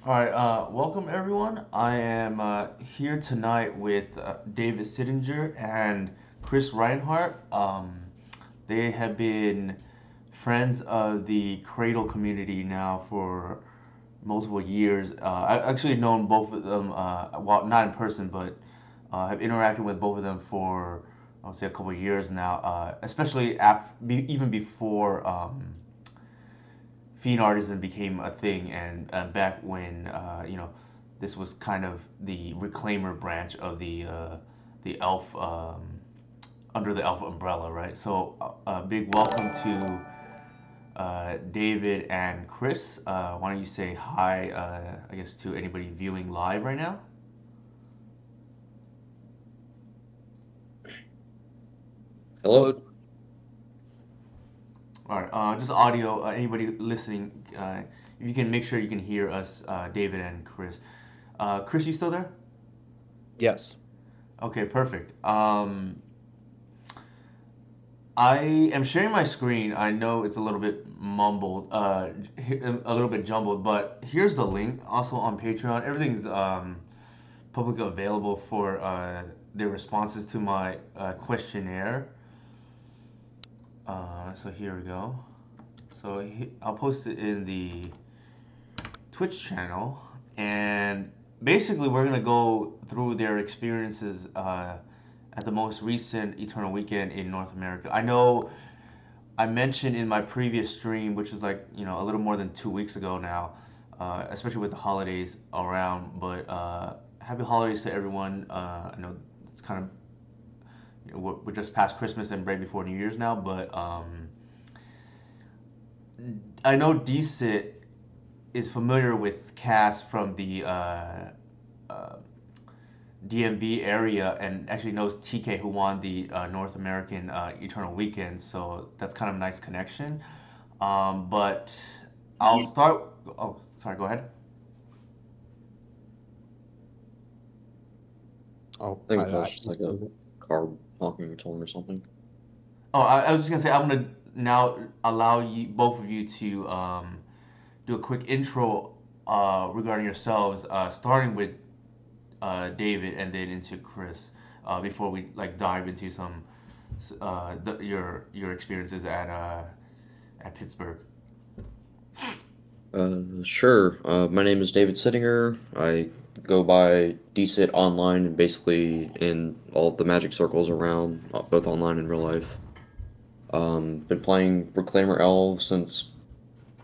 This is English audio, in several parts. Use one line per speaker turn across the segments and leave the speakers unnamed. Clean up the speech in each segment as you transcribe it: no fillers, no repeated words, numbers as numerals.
All right, welcome everyone. I am here tonight with David Sittinger and Chris Reinhardt. They have been friends of the Cradle community now for multiple years. I've actually known both of them, well, not in person, but have interacted with both of them for, I'll say, a couple of years now, especially even before. Fiend artisan became a thing, and back when this was kind of the reclaimer branch of the elf under the elf umbrella, right? So big welcome to David and Chris. Why don't you say hi? I guess to anybody viewing live right now.
Hello.
Hello.
All right, just audio. Anybody listening, if you can make sure you can hear us, David and Chris. Chris, you still there?
Yes.
Okay, perfect. I am sharing my screen. I know it's a little bit mumbled, a little bit jumbled, but here's the link. Also on Patreon, everything's publicly available for their responses to my questionnaire. So here we go. So I'll post it in the Twitch channel, and basically we're gonna go through their experiences at the most recent Eternal Weekend in North America. I know I mentioned in my previous stream, which is like a little more than 2 weeks ago now, especially with the holidays around. But happy holidays to everyone. I know it's kind of we're just past Christmas and right before New Year's now, but I know DSitt is familiar with Cass from the uh, DMV area and actually knows TK who won the North American Eternal Weekend, so that's kind of a nice connection. But I'll start. Oh, sorry. Go ahead.
Oh,
I think
I,
that's
I
just like a car honking its horn or something.
Oh, I was just gonna say I'm gonna now allow you both of you to do a quick intro regarding yourselves, starting with David and then into Chris, before we like dive into some your experiences at Pittsburgh.
Sure. My name is David Sittinger. I go by DSitt online and basically in all of the magic circles around, both online and real life. Been playing Reclaimer Elves since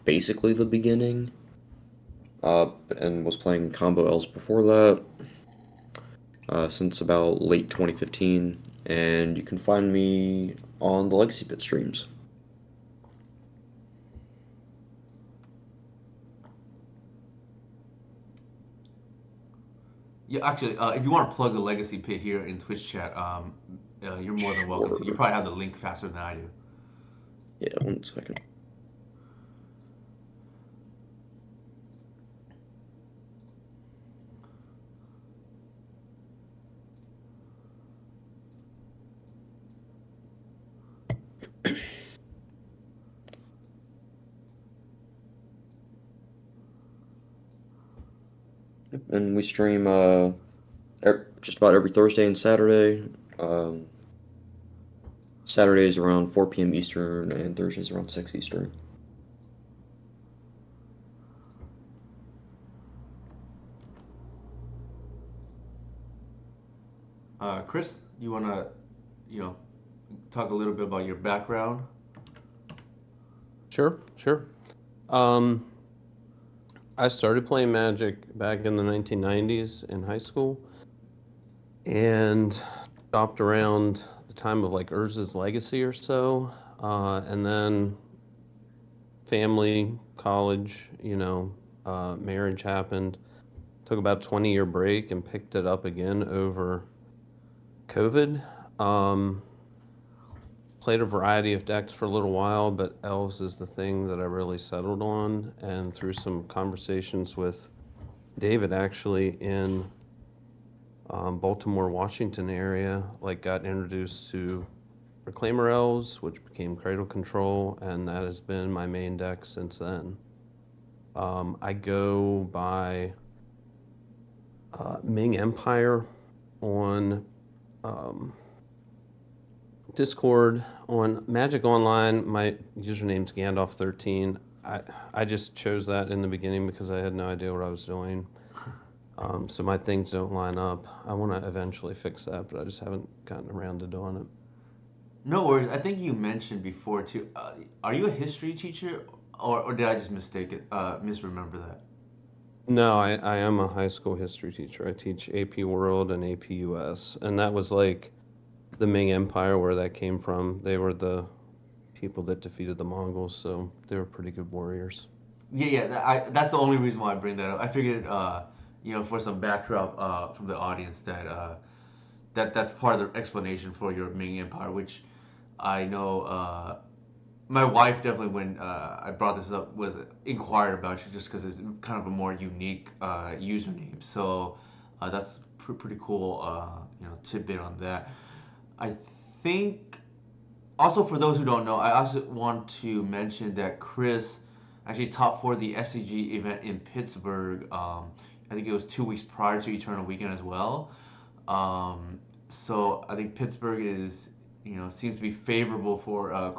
basically the beginning. And was playing Combo Elves before that, since about late 2015. And you can find me on the Legacy Pit streams.
Yeah, actually, if you want to plug the Legacy Pit here in Twitch chat, you're more than welcome to. You
Sure.
probably have the link faster than I do.
Yeah, one second. And we stream just about every Thursday and Saturday. Um, Saturdays around 4 p.m. Eastern and Thursdays around 6 Eastern.
Chris, you want to, you know, talk a little bit about your background?
sure. Um, I started playing Magic back in the 1990s in high school and stopped around the time of like Urza's Legacy or so. And then family, college, marriage happened. Took about a 20-year break and picked it up again over COVID. Um, Played a variety of decks for a little while, but elves is the thing that I really settled on. And through some conversations with David, actually in Baltimore, Washington area, like got introduced to Reclaimer Elves, which became Cradle Control, and that has been my main deck since then. I go by Ming Empire on um, Discord. On Magic Online, my username's Gandalf13. I just chose that in the beginning because I had no idea what I was doing. So my things don't line up. I want to eventually fix that, but I just haven't gotten around to doing it.
No worries. I think you mentioned before too. Are you a history teacher, or did I just mistake it? Misremember that?
No, I am a high school history teacher. I teach AP World and AP US, and that was like the Ming Empire where that came from. They were the people that defeated the Mongols, so they were pretty good warriors.
Yeah, yeah. That's the only reason why I bring that up. I figured, for some backdrop from the audience that's part of the explanation for your Ming Empire, which I know my wife definitely when I brought this up was inquired about you just because it's kind of a more unique username. So that's pretty cool. Tidbit on that. I think also for those who don't know, I also want to mention that Chris actually taught for the SCG event in Pittsburgh. I think it was 2 weeks prior to Eternal Weekend as well. So I think Pittsburgh is, seems to be favorable for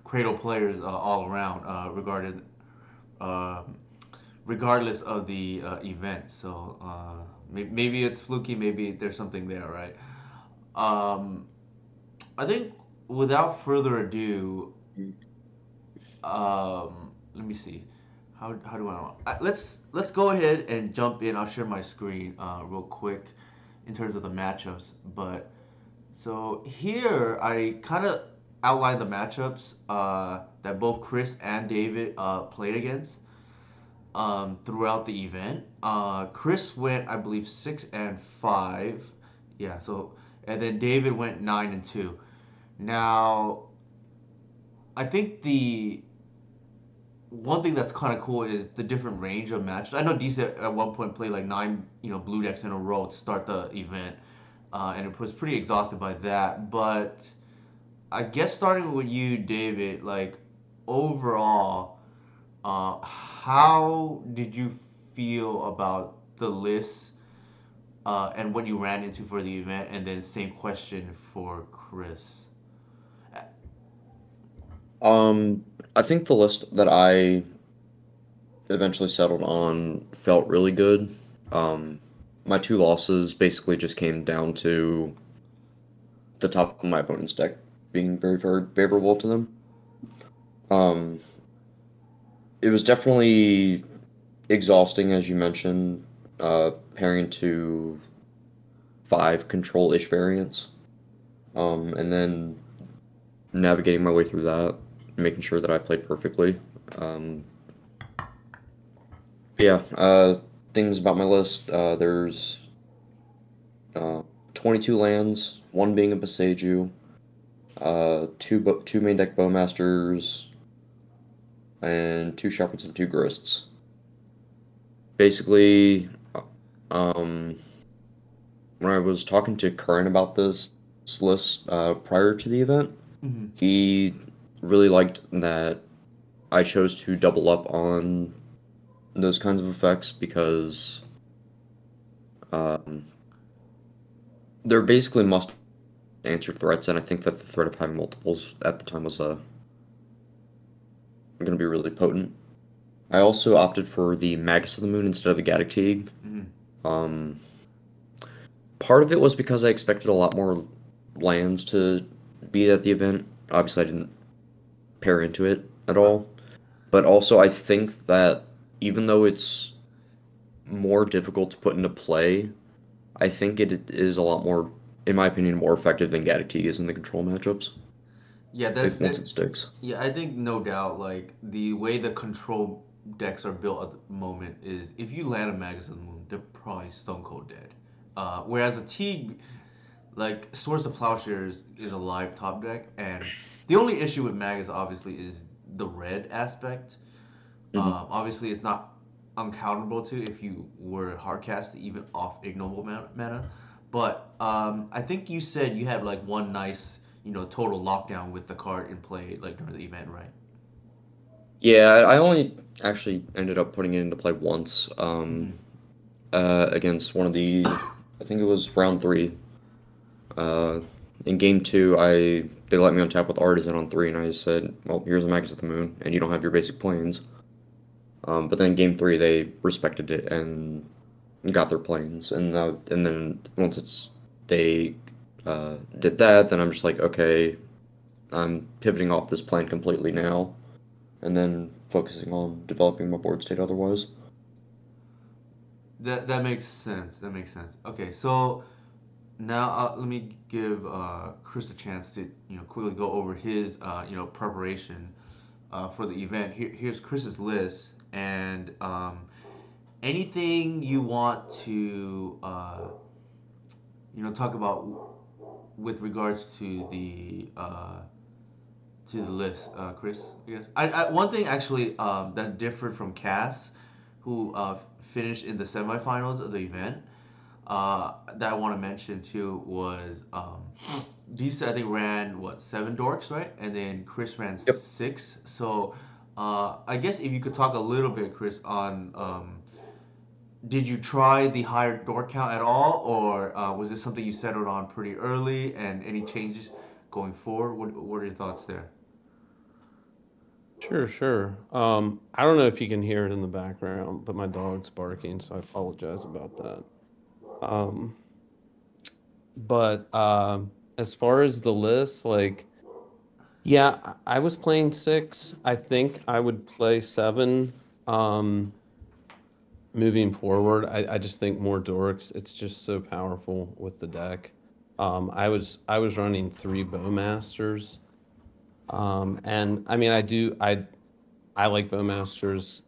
Cradle players all around, uh, regardless of the event. So maybe it's fluky, maybe there's something there, right? Um, I think without further ado, let me see. How do I want? Let's go ahead and jump in. I'll share my screen real quick in terms of the matchups. But so here I kind of outlined the matchups that both Chris and David played against throughout the event. Chris went, I believe, 6-5. Yeah. So and then David went 9-2. Now I think the one thing that's kind of cool is the different range of matches. I know DSitt at one point played like nine, blue decks in a row to start the event, and it was pretty exhausted by that. But I guess starting with you, David, like overall, how did you feel about the list and what you ran into for the event? And then same question for Chris.
Um, I think the list that I eventually settled on felt really good. Um, my two losses basically just came down to the top of my opponent's deck being very, very favorable to them. Um, it was definitely exhausting, as you mentioned, pairing to five control-ish variants, and then navigating my way through that, making sure that I played perfectly. Um, yeah, things about my list. There's uh, 22 lands, one being a Boseiju, two main deck Bowmasters, and two Shepherds and two Grists. Basically, um, when I was talking to Curran about this list prior to the event,
Mm-hmm.
he really liked that I chose to double up on those kinds of effects because um, they're basically must answer threats, and I think that the threat of having multiples at the time was going to be really potent. I also opted for the Magus of the Moon instead of the Gaddock.
Mm-hmm.
Um, Part of it was because I expected a lot more lands to be at the event. Obviously, I didn't pair into it at
Right.
all. But also, I think that even though it's more difficult to put into play, I think it is a lot more, in my opinion, more effective than Gaddock is in the control matchups,
Yeah,
if once it sticks.
yeah, I think no doubt, like the way the control decks are built at the moment is if you land a Magus of the Moon, they're probably stone cold dead. Whereas a Teague, like Swords to Plowshares, is a live top deck, and the only issue with Magus obviously is the red aspect.
Hmm.
Obviously, it's not uncounterable to if you were hardcast even off ignoble mana. But I think you said you had like one nice, total lockdown with the card in play like during the event, right?
Yeah, I only actually ended up putting it into play once.
Hmm.
Against one of the, I think it was round three. Uh, in game two, they let me on tap with Artisan on three, and I said, "Well, here's a Magus at the Moon, and you don't have your basic planes." But then game three, they respected it and got their planes, and then once they did that, then I'm just like, okay, I'm pivoting off this plan completely now, and then focusing on developing my board state otherwise.
That makes sense. That makes sense. Okay, so now let me give Chris a chance to quickly go over his preparation for the event. Here's Chris's list, and anything you want to talk about with regards to the list, Chris. I guess one thing actually that differed from Cass, who finished in the semifinals of the event, that I want to mention too was DSitt I think ran what 7 dorks, right, and then Chris ran
Yep.
6. So I guess if you could talk a little bit, Chris, on did you try the higher door count at all, or was this something you settled on pretty early? And any changes going forward? What are your thoughts there?
Sure, sure. I don't know if you can hear it in the background, but my dog's barking, so I apologize about that. Um, but as far as the list, like, yeah, I was playing six. I think I would play seven. Um, moving forward, I just think more dorks. It's just so powerful with the deck. I was running three bowmasters. And I mean I like bowmasters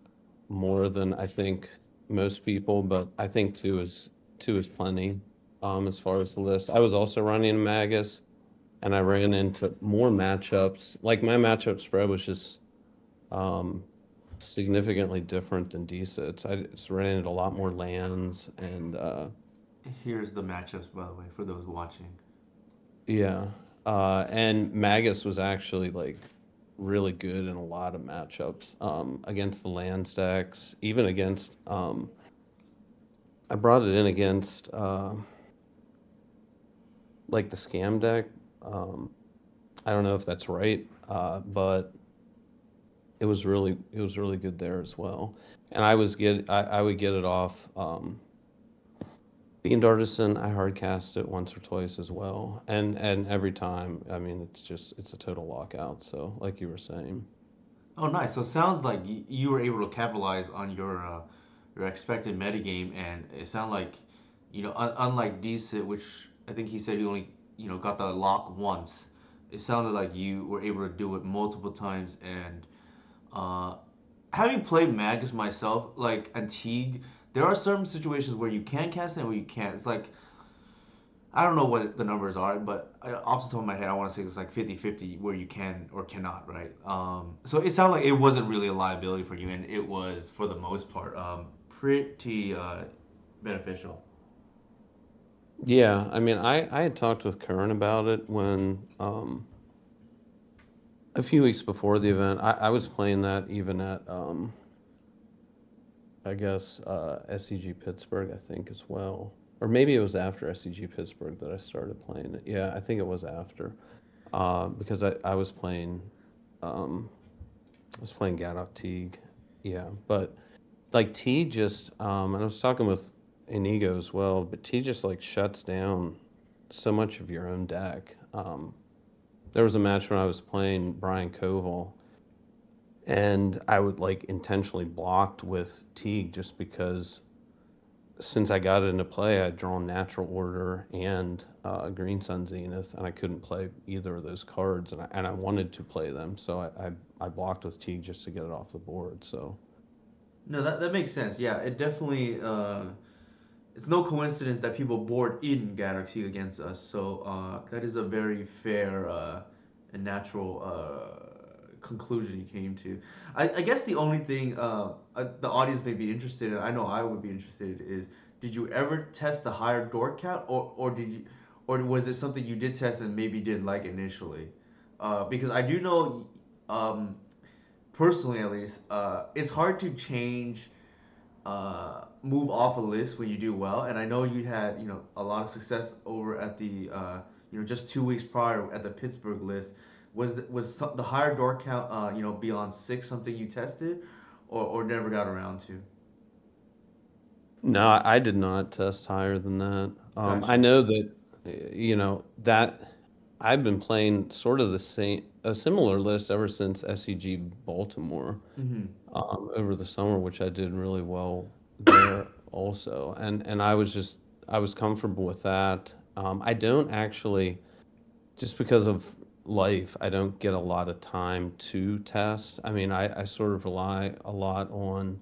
more than I think most people, but I think two is plenty. As far as the list, I was also running a Magus, and I ran into more matchups. Like my matchup spread was just um, significantly different than DSitt's. I just ran into a lot more lands, and
Here's the matchups, by the way, for those watching.
yeah, and Magus was actually like really good in a lot of matchups against the land stacks, even against I brought it in against like the scam deck. Um, I don't know if that's right, but it was really good there as well. And I would get it off Fiend Artisan. I hard cast it once or twice as well, and every time, I mean, it's a total lockout. So like you were saying.
Oh, nice. So it sounds like you were able to capitalize on your expected metagame, and it sounded like unlike DSitt, which I think he said he only got the lock once. It sounded like you were able to do it multiple times, and uh, having played Magus myself, like Antique, there are certain situations where you can cast it and where you can't. It's like I don't know what the numbers are, but off the top of my head, I want to say it's like 50-50 where you can or cannot, right? So it sounded like it wasn't really a liability for you, and it was, for the most part, pretty beneficial.
Yeah, I mean, I had talked with Curran about it when a few weeks before the event. I was playing that even at I guess SCG Pittsburgh, I think as well, or maybe it was after SCG Pittsburgh that I started playing it. Yeah, I think it was after because um, I was playing Gaddock Teague. Yeah, but like T just and I was talking with Inigo as well, but T just like shuts down so much of your own deck. There was a match when I was playing Brian Koval, and I would like intentionally blocked with Teague just because since I got it into play, I'd drawn Natural Order and Green Sun Zenith, and I couldn't play either of those cards, and I wanted to play them, so I blocked with Teague just to get it off the board. So
No, that makes sense. Yeah, it definitely. It's no coincidence that people board in Galaxy against us. So that is a very fair and natural conclusion you came to. I guess the only thing the audience may be interested in, I know I would be interested, is did you ever test the higher door count, or did you, or was it something you did test and maybe didn't like initially? Because I do know. Um, personally at least, it's hard to change, move off a list when you do well. And I know you had, a lot of success over at the, just 2 weeks prior at the Pittsburgh list. Was the higher door count, beyond six something you tested, or never got around to?
No, I did not test higher than that. I
Gotcha.
know that, that I've been playing sort of a similar list ever since SEG Baltimore,
Mm-hmm.
over the summer, which I did really well there also. And I was comfortable with that. I don't actually, just because of life, I don't get a lot of time to test. I mean, I sort of rely a lot on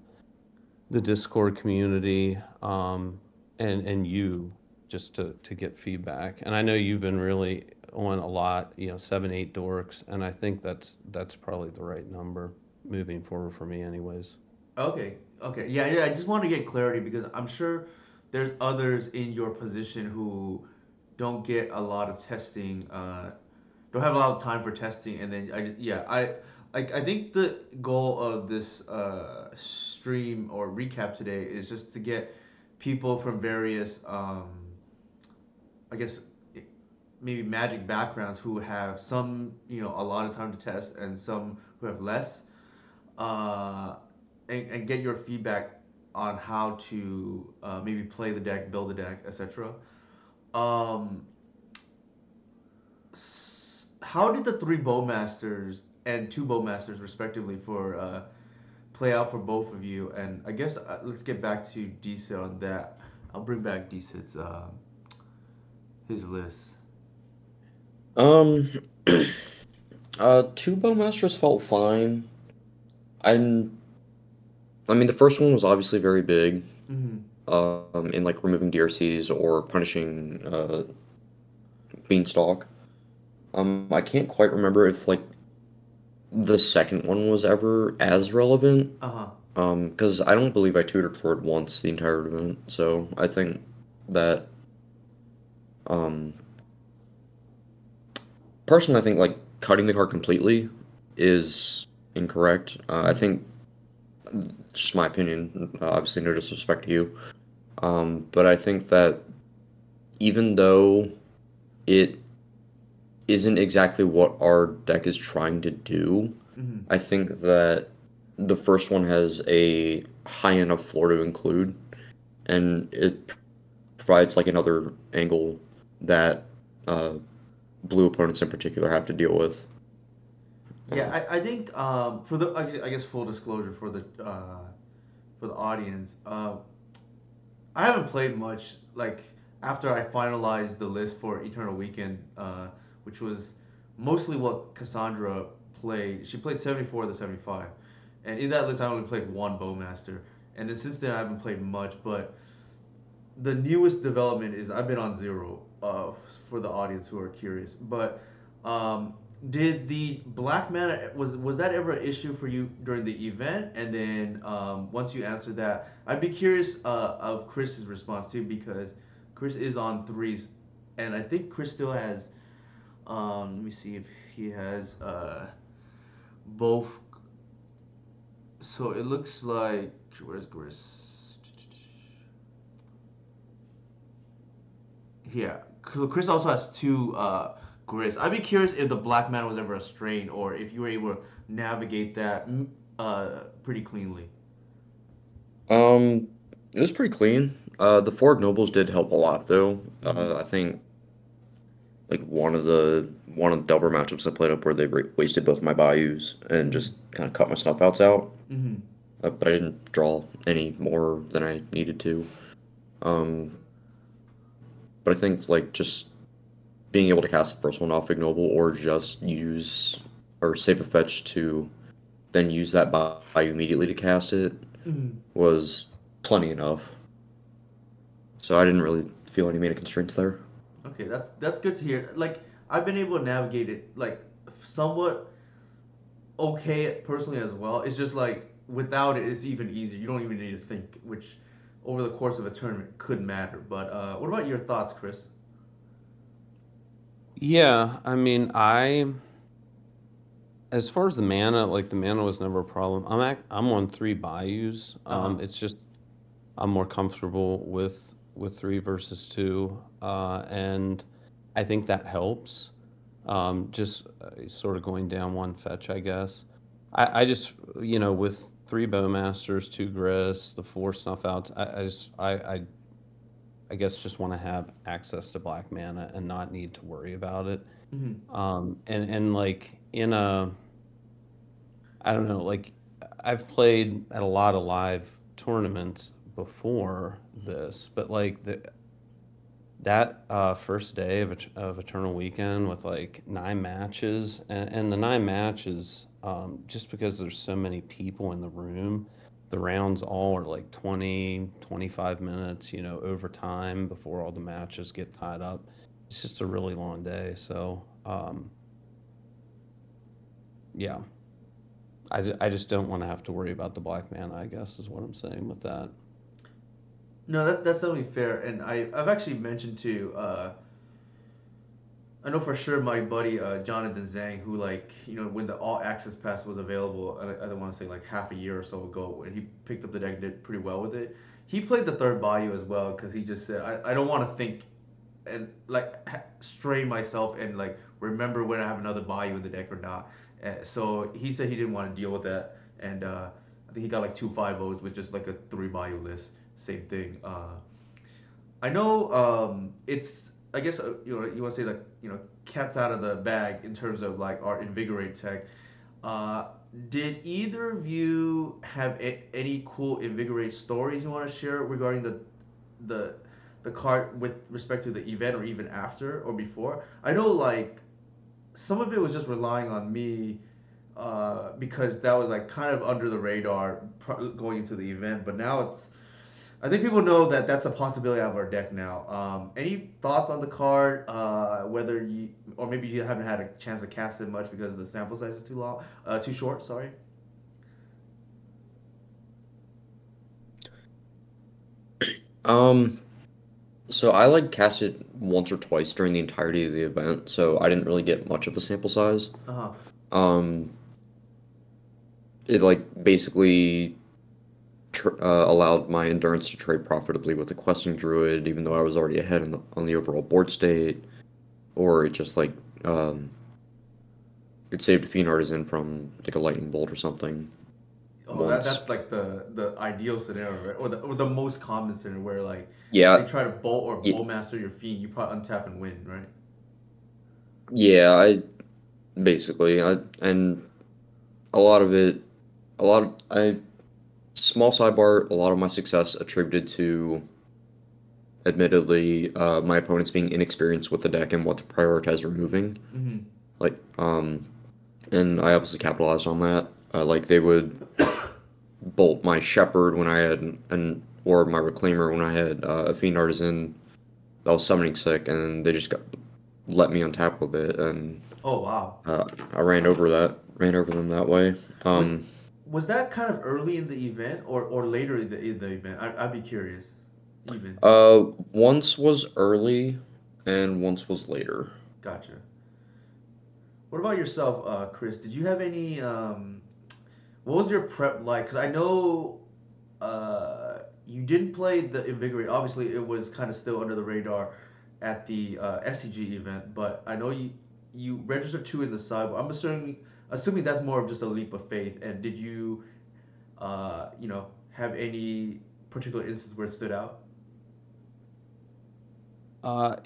the Discord community, and you, just to get feedback. And I know you've been really on a lot, 7, 8 dorks, and I think that's probably the right number moving forward for me, anyways.
Okay. Okay. Yeah. Yeah. I just want to get clarity because I'm sure there's others in your position who don't get a lot of testing, don't have a lot of time for testing, and then yeah, I think the goal of this stream or recap today is just to get people from various, I guess, maybe magic backgrounds who have some, a lot of time to test, and some who have less, uh, and get your feedback on how to, maybe play the deck, build the deck, etc. Um, how did the three bowmasters and two bowmasters, respectively, for, play out for both of you? And I guess, let's get back to DSitt on that. I'll bring back DSitt's, his list.
Um, two Bowmasters felt fine. I, I mean, the first one was obviously very big,
Mm-hmm.
in like removing DRCs or punishing Beanstalk. I can't quite remember if like the second one was ever as relevant.
Uh huh.
Because I don't believe I tutored for it once the entire event. So I think that, um, personally, I think like cutting the card completely is incorrect. I
Mm-hmm.
think, just my opinion, obviously no disrespect to you, but I think that even though it isn't exactly what our deck is trying to do,
Mm-hmm.
I think that the first one has a high enough floor to include, and it provides like another angle that uh, blue opponents in particular have to deal with.
Yeah, I think, for the, I guess, full disclosure for the audience, I haven't played much, like, after I finalized the list for Eternal Weekend, which was mostly what Cassandra played. She played 74 of the 75, and in that list I only played one Bowmaster, and then since then I haven't played much. But the newest development is I've been on zero, for the audience who are curious. But, um, did the black mana, was that ever an issue for you during the event? And then, once you answered that, I'd be curious, of Chris's response too, because Chris is on threes, and I think Chris still has. Let me see if he has, both. So it looks like, where's Chris? Yeah, Chris also has two, grids. I'd be curious if the black man was ever a strain, or if you were able to navigate that, pretty cleanly.
Um, it was pretty clean. The four nobles did help a lot though.
Mm-hmm.
I think like one of the double matchups I played up where they wasted both my bayous and
Mm-hmm.
just kind of cut my snuff outs out.
Mm-hmm.
But I didn't draw any more than I needed to. Um, but I think like just being able to cast the first one off ignoble or just use or save a fetch to then use that bayou immediately to cast it
Mm-hmm.
was plenty enough. So I didn't really feel any mana constraints there.
Okay, that's good to hear. Like, I've been able to navigate it, like, somewhat okay personally as well. It's just like without it, it's even easier. You don't even need to think, which over the course of a tournament could matter. But, what about your thoughts, Chris?
Yeah, I mean, as far as the mana, like the mana was never a problem. I'm on 3 bayous.
Uh-huh.
It's just I'm more comfortable with 3 versus 2, and I think that helps. Just sort of going down one fetch, I guess. I just with 3 bowmasters, 2 Gris, the 4 snuff outs. I guess just want to have access to black mana and not need to worry about it.
Hmm.
And like in a I don't know, like I've played at a lot of live tournaments before this, but like that first day of Eternal Weekend with like 9 matches, and the 9 matches, just because there's so many people in the room, the rounds all are like 20, 25 minutes, over time before all the matches get tied up. It's just a really long day. So, yeah, I just don't want to have to worry about the black mana, I guess is what I'm saying with that.
No, that's totally fair. And I've actually mentioned to I know for sure my buddy Jonathan Zhang, who like when the All Access Pass was available, I don't want to say like half a year or so ago, and he picked up the deck and did pretty well with it. He played the third Bayou as well because he just said I don't want to think and like strain myself and like remember when I have another Bayou in the deck or not. So he said he didn't want to deal with that, and I think he got like 2 5-0s with just like a 3 Bayou list. Same thing. I know it's I guess you want to say like cat's out of the bag in terms of like our invigorate tech. Uh, did either of you have any cool invigorate stories you want to share regarding the the card with respect to the event or even after or before? I know like some of it was just relying on me because that was like kind of under the radar going into the event, but now it's I think people know that that's a possibility of our deck now. Any thoughts on the card? Whether you or maybe you haven't had a chance to cast it much because the sample size is too long, too short. Sorry.
Um, so I like cast it once or twice during the entirety of the event, so I didn't really get much of a sample size.
Uh huh.
Um, it like basically allowed my endurance to trade profitably with the questing druid, even though I was already ahead on the overall board state, or it just like um, it saved a fiend artisan from like a lightning bolt or something
Oh,
once.
that's like the ideal scenario, right? Or the most common scenario where like if they
Yeah,
try to bolt or
y-
bowmaster your fiend, you probably untap and win, right?
yeah, I basically and a lot of it, a lot of I small sidebar, a lot of my success attributed to admittedly my opponents being inexperienced with the deck and what to prioritize removing.
Mm-hmm.
Like and I obviously capitalized on that. Like they would bolt my shepherd when I had an or my reclaimer when I had a fiend artisan that was summoning sick, and they just got let me untap with it, and
Oh wow.
I ran over them that way.
Was
Um,
was that kind of early in the event or later in the event? I'd be curious. Even.
once was early, and once was later.
Gotcha. What about yourself, Chris? Did you have any? What was your prep like? Because I know you didn't play the Invigorate. Obviously, it was kind of still under the radar at the SCG event, but I know you registered 2 in the sideboard. I'm assuming that's more of just a leap of faith. And did you have any particular instance where it stood out?
Uh,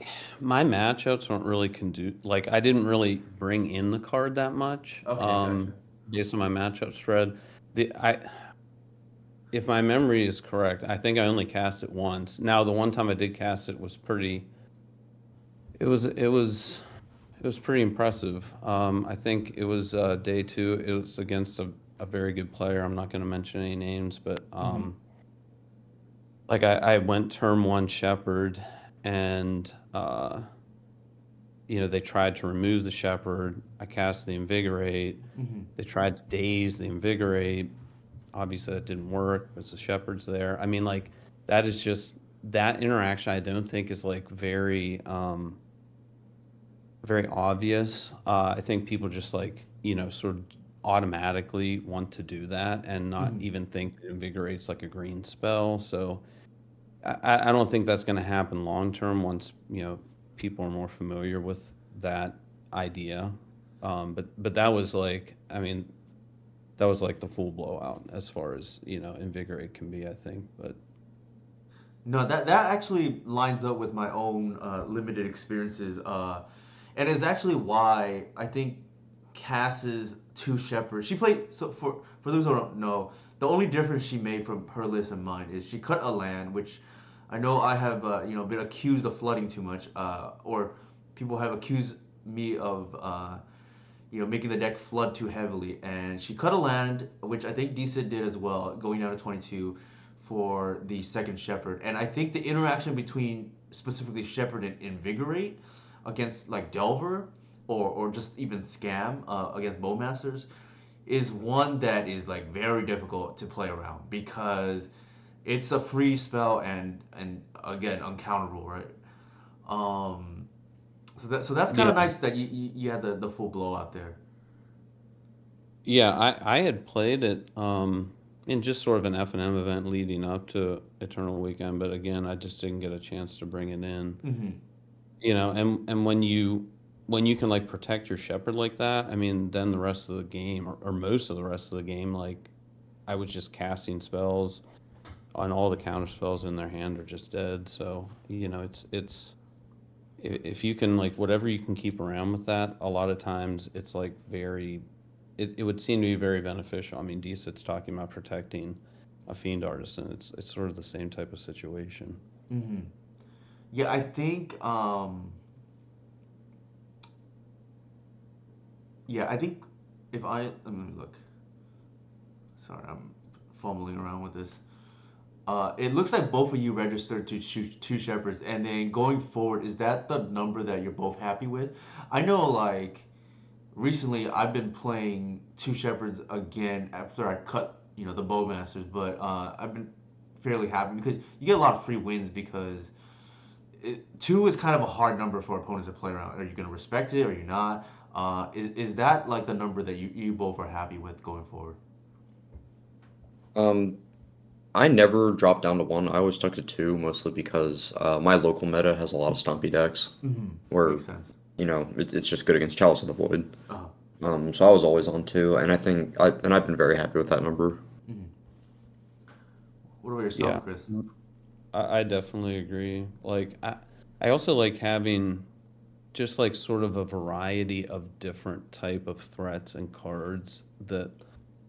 my matchups weren't really like I didn't really bring in the card that much,
Okay, gotcha.
based on my matchup spread. The I If my memory is correct, I think I only cast it once. Now, the one time I did cast it was pretty. It was it was it was pretty impressive. I think it was day 2. It was against a very good player. I'm not going to mention any names, but
Mm-hmm.
like I went turn 1 Shepherd, and they tried to remove the Shepherd. I cast the Invigorate.
Mm-hmm.
They tried to daze the Invigorate. Obviously, that didn't work because the Shepherd's there. I mean, like, that is just that interaction. I don't think is like very very obvious. I think people just like, sort of automatically want to do that and not
Mhm.
even think it invigorates like a green spell. So I don't think that's going to happen long term once, people are more familiar with that idea. But that was like, I mean, that was like the full blowout as far as, invigorate can be, I think. But
No, that actually lines up with my own limited experiences, and is actually why I think Cass's two shepherds. She played so for those who don't know, the only difference she made from her list and mine is she cut a land, which I know I have been accused of flooding too much, or people have accused me of making the deck flood too heavily. And she cut a land, which I think DSitt did as well, going down to 22 for the second Shepherd. And I think the interaction between specifically Shepherd and Invigorate against like Delver or just even Scam against Bowmasters is one that is like very difficult to play around because it's a free spell and again uncounterable, right? Um, so that's kind
yeah,
of nice that you had the full blowout there.
yeah, I had played it in just sort of an F&M event leading up to Eternal Weekend, but again, I just didn't get a chance to bring it in.
Hmm.
And when you can like protect your shepherd like that, I mean, then the rest of the game or most of the rest of the game, like I was just casting spells on all the counter spells in their hand are just dead. So, it's if you can like whatever you can keep around with that, a lot of times it's like it would seem to be very beneficial. I mean, DSitt's talking about protecting a fiend artisan. It's sort of the same type of situation.
Hmm. Yeah, I think. Yeah, I think if I let me look. Sorry, I'm fumbling around with this. It looks like both of you registered to shoot two shepherds, and then going forward, is that the number that you're both happy with? I know, like recently, I've been playing two shepherds again after I cut, the bowmasters, but I've been fairly happy because you get a lot of free wins because two is kind of a hard number for opponents to play around. Are you going to respect it? Or are you not? Is that like the number that you both are happy with going forward?
Um, I never dropped down to one. I always stuck to two, mostly because my local meta has a lot of stumpy decks
Mm-hmm.
where,
Makes sense.
it's just good against Chalice of the Void.
Uh,
So I was always on two, and I've been very happy with that number.
mm-hmm. What about yourself,
Yeah.
Chris?
I definitely agree. Like I also like having just like sort of a variety of different type of threats and cards that,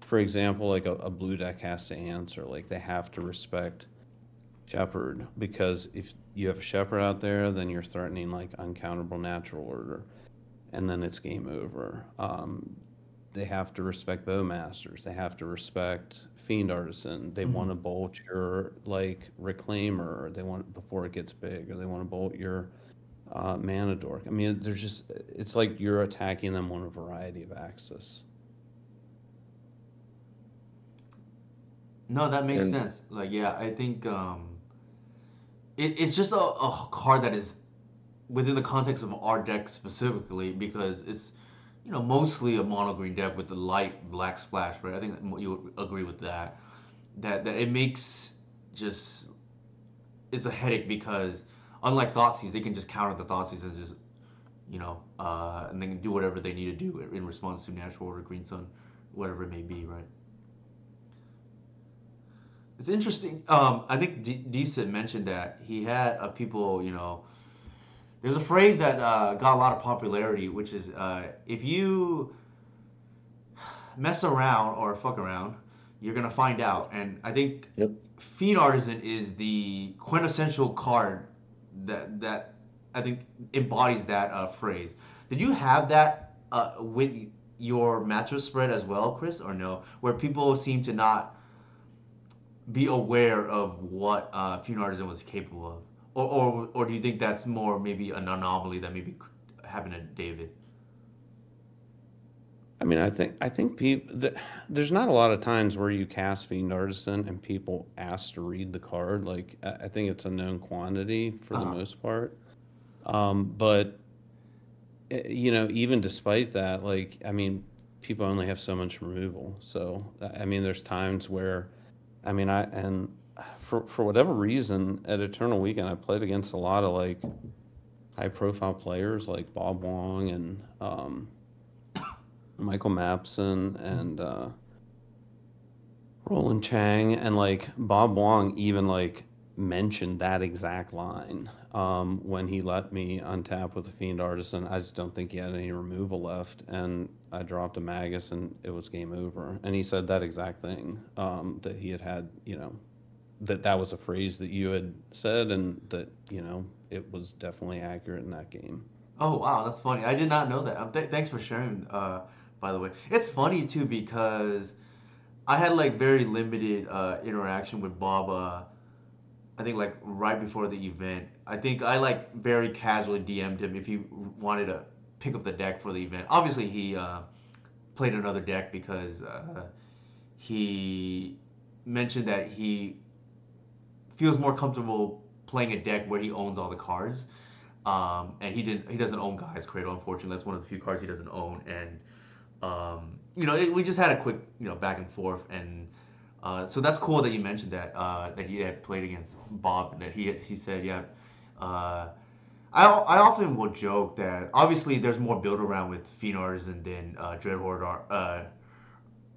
for example, like a blue deck has to answer. Like they have to respect Shepherd because if you have a Shepherd out there, then you're threatening like uncounterable natural order, and then it's game over. They have to respect Bowmasters. They have to respect Fiend Artisan. They
Mm-hmm.
want to bolt your like Reclaimer. Or they want before it gets big, or they want to bolt your Mana Dork. I mean, there's just it's like you're attacking them on a variety of axes.
No, that makes
And
sense. Like, yeah, I think it's just a card that is within the context of our deck specifically because it's mostly a mono green deck with the light black splash, right? I think that you would agree with that. That it makes just it's a headache because unlike Thoughtseize, they can just counter the Thoughtseize and just and they can do whatever they need to do in response to natural order, green sun, whatever it may be, right? It's interesting. I think Decent mentioned that he had people. There's a phrase that got a lot of popularity, which is if you mess around or fuck around, you're gonna find out. And I think
yep.
Fiend Artisan is the quintessential card that I think embodies that phrase. Did you have that with your matchup spread as well, Chris, or no? Where people seem to not be aware of what Fiend Artisan was capable of, or do you think that's more maybe an anomaly that maybe happened to David?
I mean, I think people there's not a lot of times where you cast Fiend Artisan and people ask to read the card. Like I think it's a known quantity for
Uh
the
huh.
most part. But even despite that, like, I mean, people only have so much removal. So, I mean, there's times where, I mean, for whatever reason, at Eternal Weekend, I played against a lot of like high profile players like Bob Wong and Michael Mapson and Roland Chang, and like Bob Wong even like mentioned that exact line when he let me untap with the Fiend Artisan. I just don't think he had any removal left, and I dropped a Magus, and it was game over. And he said that exact thing, that he had, that was a phrase that you had said, and that it was definitely accurate in that game.
Oh wow, that's funny. I did not know that. Thanks for sharing. By the way, it's funny too because I had like very limited interaction with Bob. I think like right before the event. I think I like very casually DM'd him if he wanted to pick up the deck for the event. Obviously, he played another deck because he mentioned that he feels more comfortable playing a deck where he owns all the cards. And he doesn't own Guy's Cradle, unfortunately. That's one of the few cards he doesn't own. And we just had a quick back and forth, and so that's cool that you mentioned that he had played against Bob, and that he said, yeah. I often will joke that obviously there's more build around with Fiend Artisan than Dreadhorde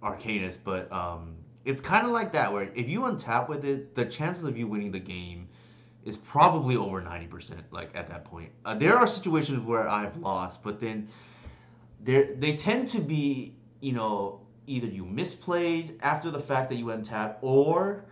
Arcanist, but it's kind of like that where if you untap with it, the chances of you winning the game is probably over 90%. Like at that point, there are situations where I've lost, but then they tend to be either you misplayed after the fact that you untap, or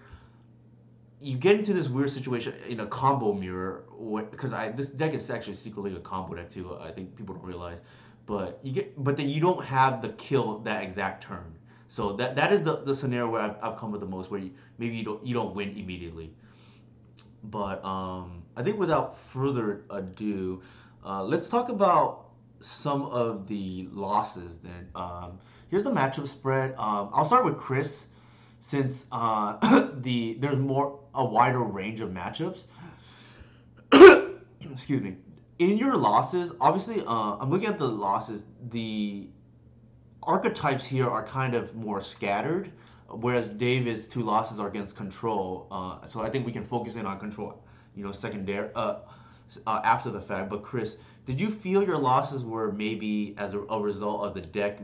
you get into this weird situation in a combo mirror because this deck is actually secretly a combo deck too. I think people don't realize, but then you don't have the kill that exact turn. So that is the scenario where I've come with the most, where maybe you don't win immediately. But I think without further ado, let's talk about some of the losses then. Here's the matchup spread. I'll start with Kris since there's more a wider range of matchups. Excuse me. In your losses, obviously, I'm looking at the losses. The archetypes here are kind of more scattered, whereas David's two losses are against control. So I think we can focus in on control, secondary, after the fact. But Kris, did you feel your losses were maybe as a result of the deck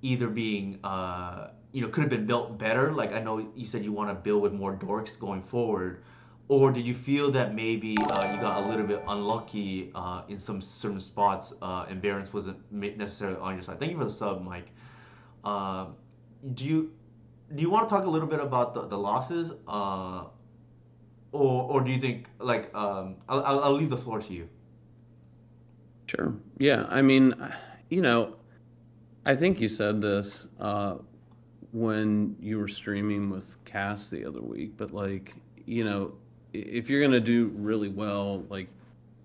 either being, could have been built better? Like I know you said you want to build with more dorks going forward. Or did you feel that maybe you got a little bit unlucky in some certain spots and variance wasn't necessarily on your side? Thank you for the sub, Mike. Uh, do you want to talk a little bit about the losses, or do you think like I'll leave the floor to you.
Sure. Yeah. I mean, you know, I think you said this when you were streaming with Cass the other week, but like, if you're gonna do really well, like,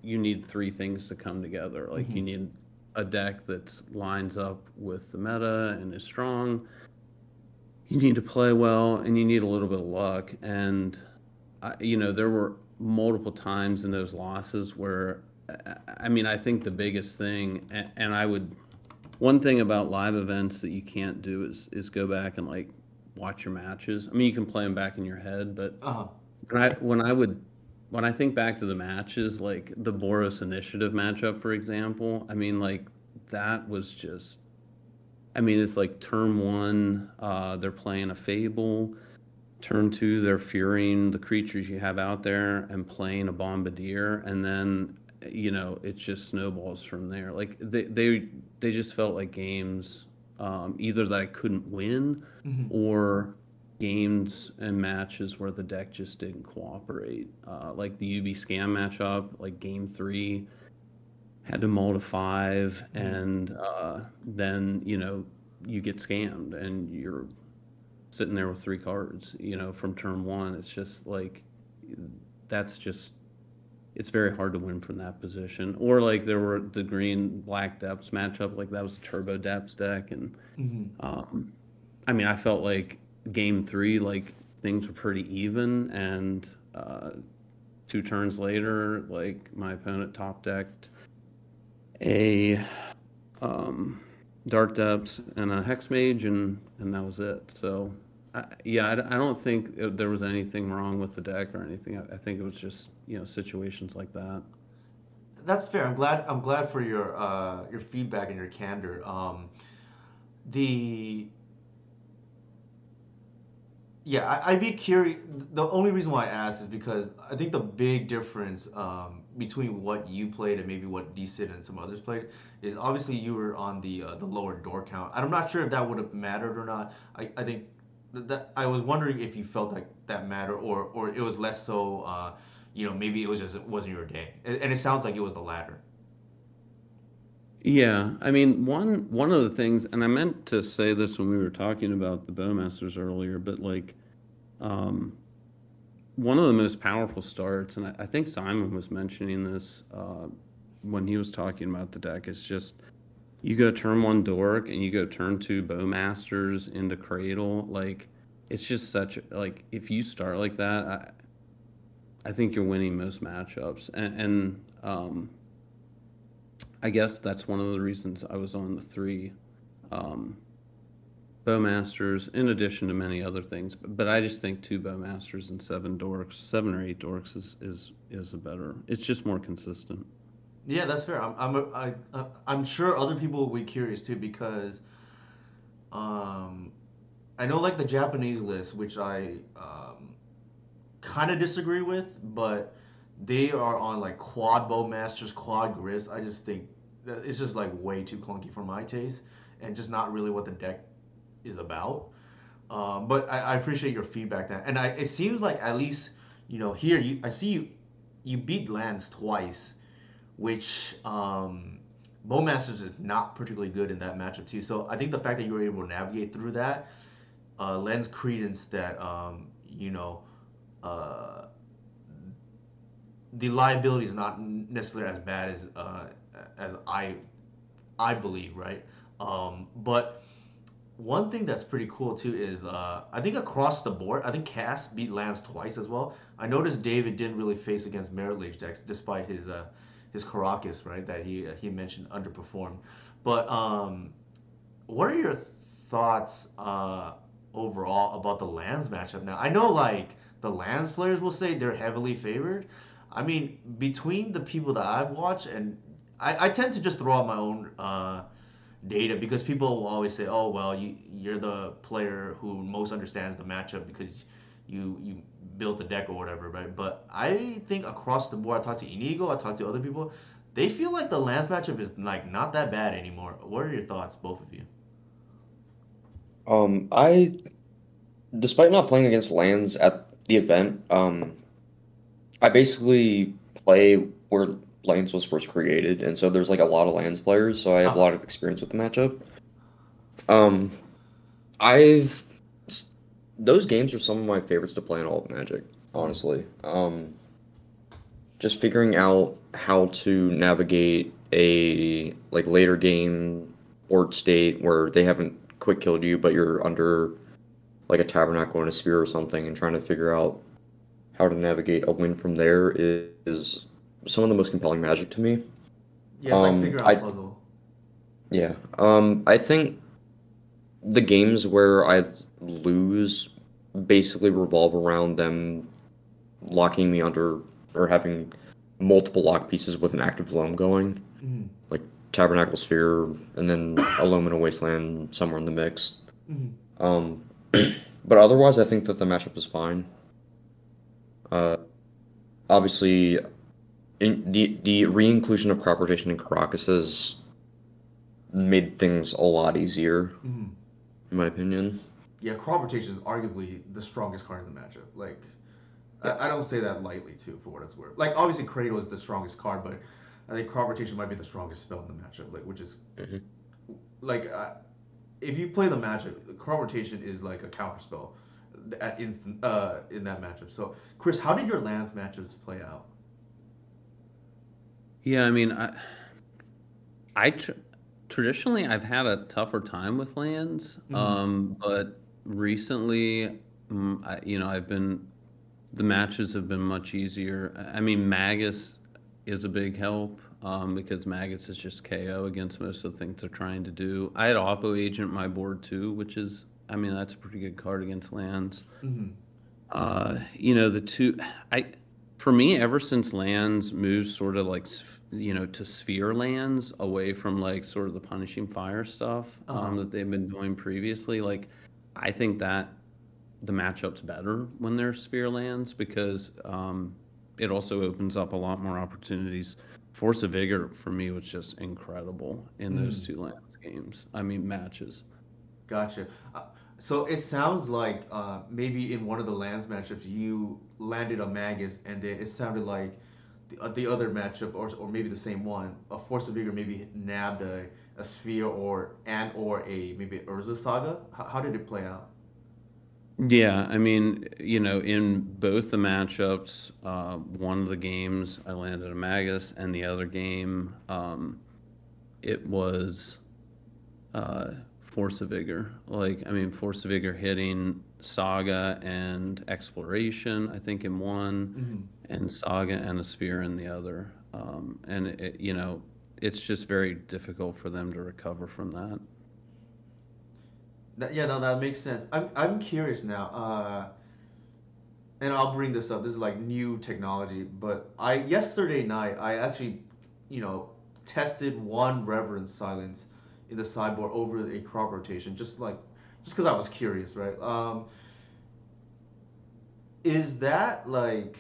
you need three things to come together. Like, you
Hmm.
need a deck that lines up with the meta and is strong. You need to play well, and you need a little bit of luck. And there were multiple times in those losses where, I mean, I think the biggest thing, and I would, one thing about live events that you can't do is go back and like watch your matches. I mean, you can play them back in your head, but
Uh-huh.
when I think back to the matches, like the Boros Initiative matchup, for example, I mean, like that was just, I mean, it's like turn one, they're playing a Fable. Turn two, they're furying the creatures you have out there and playing a Bombardier, and then it just snowballs from there. Like they just felt like games, either that I couldn't win,
Hmm.
or games and matches where the deck just didn't cooperate. Like the UB scam matchup, like game three, had to mull to five,
Hmm.
and then you get scammed and you're sitting there with three cards, from turn one. It's just like, that's just, it's very hard to win from that position. Or like there were the green black depths matchup, like that was a turbo depths deck, and
Hmm.
um, I mean, I felt like game three, like things were pretty even, and 2 turns later, like my opponent top decked a Dark Depths and a Hex Mage, and that was it. So, I don't think there was anything wrong with the deck or anything. I think it was just situations like that.
That's fair. I'm glad for your feedback and your candor. The Yeah, I'd be curious. The only reason why I asked is because I think the big difference between what you played and maybe what DSitt and some others played is obviously you were on the lower door count. And I'm not sure if that would have mattered or not. I think that I was wondering if you felt like that mattered or it was less so. Maybe it wasn't your day. And it sounds like it was the latter.
Yeah, I mean, one of the things, and I meant to say this when we were talking about the Bowmasters earlier, but like, um, one of the most powerful starts, and I think Simon was mentioning this when he was talking about the deck, is just you go turn 1 Dork and you go turn 2 Bowmasters into Cradle. Like, it's just such like if you start like that, I think you're winning most matchups, and I guess that's one of the reasons I was on the 3 um, Bowmasters, in addition to many other things. But I just think 2 Bowmasters and 7 Dorks, 7 or 8 Dorks is a better. It's just more consistent.
Yeah, that's fair. I'm sure other people will be curious too because um, I know like the Japanese list, which I kind of disagree with, but they are on like quad bow masters, quad grist. I just think that it's just like way too clunky for my taste, and just not really what the deck is about. But I appreciate your feedback there, and it seems like at least here I see you beat lands twice, which Bowmasters is not particularly good in that matchup too. So I think the fact that you were able to navigate through that lends credence that uh, the liability is not necessarily as bad as I believe, right? But one thing that's pretty cool too is I think across the board, I think Cass beat Lance twice as well. I noticed David didn't really face against Merit Lage decks despite his Caracas, right? That he mentioned underperformed. But what are your thoughts overall about the Lands matchup now? I know like the Lands players will say they're heavily favored. I mean, between the people that I've watched, and I tend to just throw out my own data because people will always say, "Oh, well, you're the player who most understands the matchup because you built the deck or whatever, right?" But I think across the board, I talked to Inigo, I talked to other people, they feel like the Lance matchup is like not that bad anymore. What are your thoughts, both of you?
I, despite not playing against lands at the event, I basically play where lands was first created, and so there's like a lot of lands players, so I have a
Uh-huh.
lot of experience with the matchup. Um, I've s- those games are some of my favorites to play in all of Magic,
Mm.
honestly. Just figuring out how to navigate a like later game board state where they haven't quick killed you, but you're under like a tabernacle and a spear or something, and trying to figure out how to navigate a win from there is some of the most compelling Magic to me.
Yeah, it's like figure out
I
puzzle.
yeah. I think the games where I lose basically revolve around them locking me under or having multiple lock pieces with an active loam going,
Mm.
like Tabernacle Sphere and then a loam in a wasteland somewhere in the mix.
Mm.
Um, but otherwise, I think that the matchup is fine. Uh, Obviously, the re-inclusion of crop rotation and Caracas has made things a lot easier,
Mm.
in my opinion.
Yeah, crop rotation is arguably the strongest card in the matchup. Like,
Yeah.
I don't say that lightly too, for what it's worth. Like, obviously, Cradle is the strongest card, but I think crop rotation might be the strongest spell in the matchup. Like, which is
Mhm.
like, if you play the matchup, crop rotation is like a counter spell at instant in that matchup. So, Chris, how did your Lance matchups play out?
Yeah, I mean, I tr traditionally I've had a tougher time with lands,
Mm-hmm.
but recently, I've been the matches have been much easier. I mean, Magus is a big help because Magus is just KO against most of the things they're trying to do. I had Oppo Agent my board too, which is, I mean, that's a pretty good card against lands.
Hmm.
You know, the two, I, for me, ever since lands moved sort of like, to sphere lands away from like sort of the punishing fire stuff
Uh-huh.
that they've been doing previously, like, I think that the matchup's better when they're sphere lands because it also opens up a lot more opportunities. Force of Vigor for me was just incredible in those
Mm.
two lands games. I mean matches.
Gotcha. So it sounds like maybe in one of the lands matchups you landed a Magus, and then it sounded like the other matchup, or maybe the same one, a Force of Vigor maybe nabbed a Sphere or a maybe Urza Saga. How did it play out?
Yeah, I mean, in both the matchups, one of the games I landed a Magus, and the other game, it was Force of Vigor. Like, I mean, Force of Vigor hitting Saga and Exploration, I think, in one,
Mm-hmm.
and Saga and a Sphere in the other. And it's just very difficult for them to recover from that.
Yeah, no, that makes sense. I'm curious now. And I'll bring this up. This is like new technology, but I yesterday night I actually, you know, tested one reverence silence in the sideboard over a crop rotation, just because I was curious, right? Is that like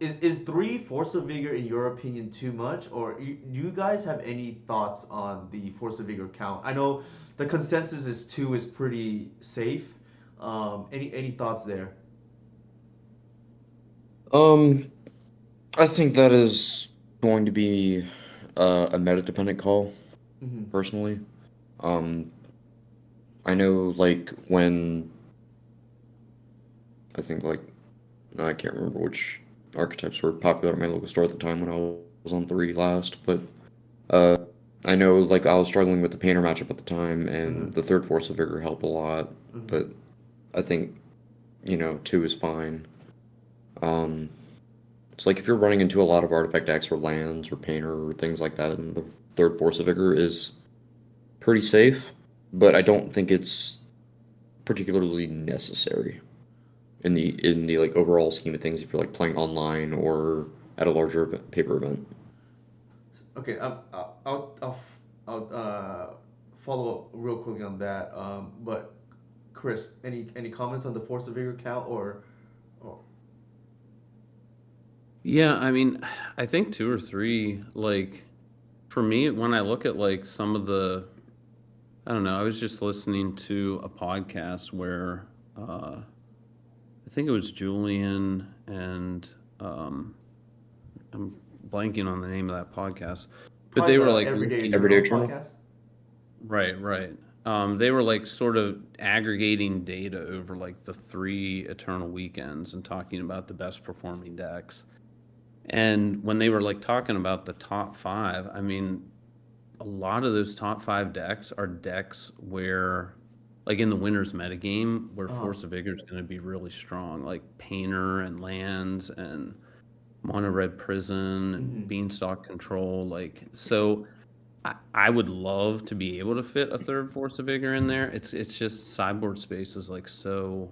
is three Force of Vigor in your opinion too much, or do you guys have any thoughts on the Force of Vigor count? I know the consensus is two is pretty safe. Any thoughts there?
Um, I think that is going to be a meta dependent call,
Mm-hmm.
personally. Um, I know like when I think like I can't remember which archetypes were popular at my local store at the time when I was on three last, but uh, I know like I was struggling with the painter matchup at the time,
Mm-hmm.
and the third Force of Vigor helped a lot,
Mm-hmm.
but I think two is fine. Um, it's like if you're running into a lot of artifact decks or lands or painter or things like that, and the third Force of Vigor is pretty safe, but I don't think it's particularly necessary in the like overall scheme of things if you're like playing online or at a larger paper event.
Okay, I'll follow up real quickly on that. But Chris, any comments on the Force of Vigor count or
Yeah, I mean, I think two or three, like, for me, when I look at like some of the, I don't know, I was just listening to a podcast where I think it was Julian and um, I'm blanking on the name of that podcast, but
probably
they were
the
like
Everyday
looking,
Everyday
Eternal
Eternal?
podcast?
right, right. They were like sort of aggregating data over like the three Eternal weekends and talking about the best performing decks. And when they were like talking about the top five, I mean, a lot of those top five decks are decks where, like in the winners metagame, where
Uh-huh.
Force of Vigor is going to be really strong, like Painter and Lands and Mono Red Prison and
Mm-hmm.
Beanstalk Control. Like, so I would love to be able to fit a third Force of Vigor in there. It's just sideboard space is like so,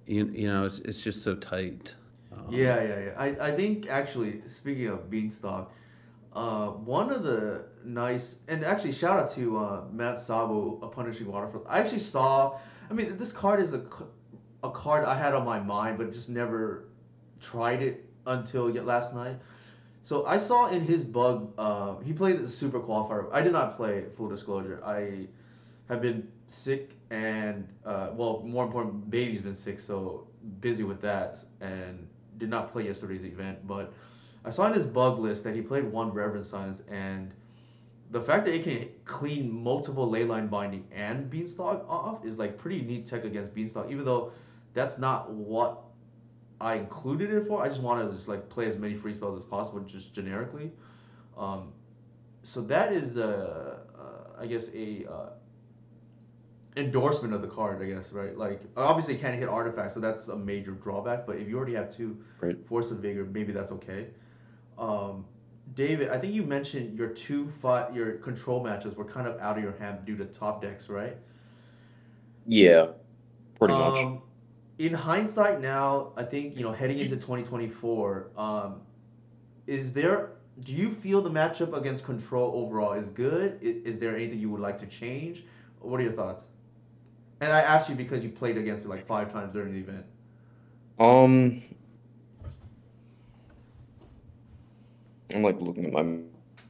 it's just so tight. Um,
Yeah. I think actually speaking of Beanstalk, one of the nice and actually shout out to Matt Sabo, a Punishing Waterfall. I actually saw. I mean, this card is a card I had on my mind, but just never tried it until last night. So I saw in his bug, he played the Super Qualifier. I did not play, full disclosure. I have been sick and, well, more important, baby's been sick, so busy with that and did not play yesterday's event. But I saw in his bug list that he played one Reverend Science, and the fact that it can clean multiple Leyline Binding and Beanstalk off is like pretty neat tech against Beanstalk, even though that's not what I included it for. I just wanted to just like play as many free spells as possible, just generically. Um, so that is, I guess, endorsement of the card, I guess, right? Like obviously it can't hit artifacts, so that's a major drawback. But if you already have two
Right.
Force of Vigor, maybe that's okay. Um, David, I think you mentioned your your control matches were kind of out of your hand due to top decks, right?
Yeah, pretty much.
Um, in hindsight now, I think heading into 2024, is there? Do you feel the matchup against control overall is good? Is there anything you would like to change? What are your thoughts? And I asked you because you played against it like 5 times during the event.
Um, I'm like looking at my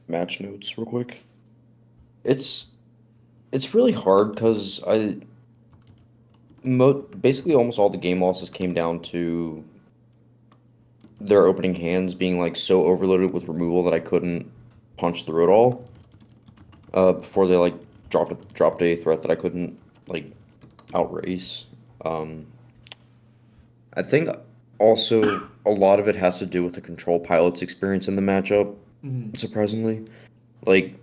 match notes real quick. It's it's really hard because basically almost all the game losses came down to their opening hands being like so overloaded with removal that I couldn't punch through it all. Before they like dropped a threat that I couldn't like outrace. Um, I think also a lot of it has to do with the control pilot's experience in the matchup.
Mm-hmm.
Surprisingly, like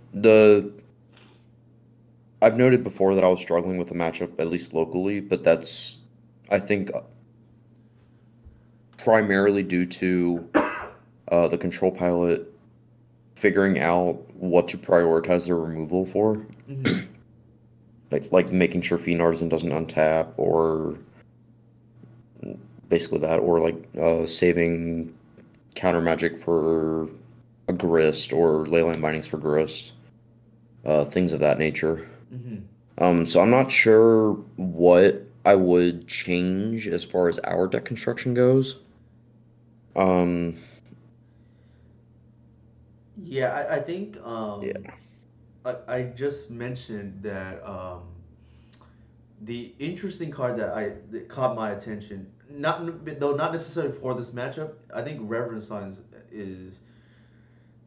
I've noted before that I was struggling with the matchup at least locally, but that's I think primarily due to the control pilot figuring out what to prioritize their removal for,
Mm-hmm.
like making sure Fiend Artisan doesn't untap or basically that, or like saving counter magic for a grist or leyline bindings for grist, things of that nature.
Mm-hmm.
So I'm not sure what I would change as far as our deck construction goes. Um,
Yeah, I think
yeah,
I just mentioned that the interesting card that caught my attention, not necessarily for this matchup. I think Reverend Signs is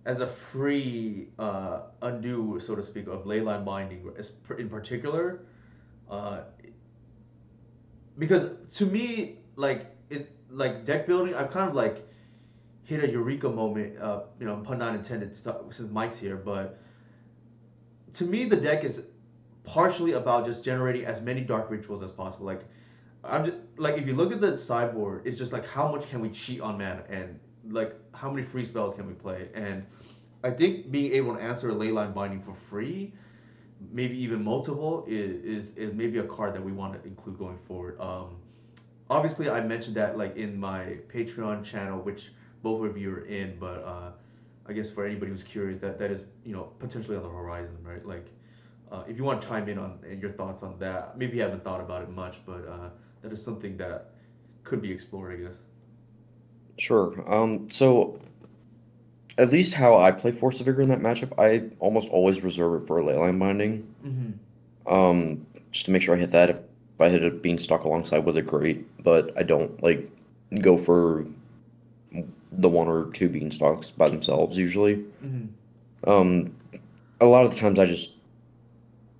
as a free undo, so to speak, of Leyline Binding in particular, uh, because to me, like it's like deck building. I've kind of like hit a eureka moment. Pun not intended, since Mike's here, but to me, the deck is partially about just generating as many dark rituals as possible. Like I'm just like if you look at the sideboard, it's just like how much can we cheat on mana and like how many free spells can we play? And I think being able to answer a leyline binding for free, maybe even multiple, is maybe a card that we want to include going forward. Obviously, I mentioned that like in my Patreon channel, which both of you are in, but I guess for anybody who's curious, that is potentially on the horizon, right? Like if you want to chime in on your thoughts on that, maybe you haven't thought about it much, but that is something that could be explored, I guess.
sure. So at least how I play Force of Vigor in that matchup, I almost always reserve it for a leyline binding.
Mm-hmm.
Just to make sure I hit that. If I hit a beanstalk alongside with it, great. But I don't like go for the one or two beanstalks by themselves usually.
Mm-hmm.
Um, a lot of the times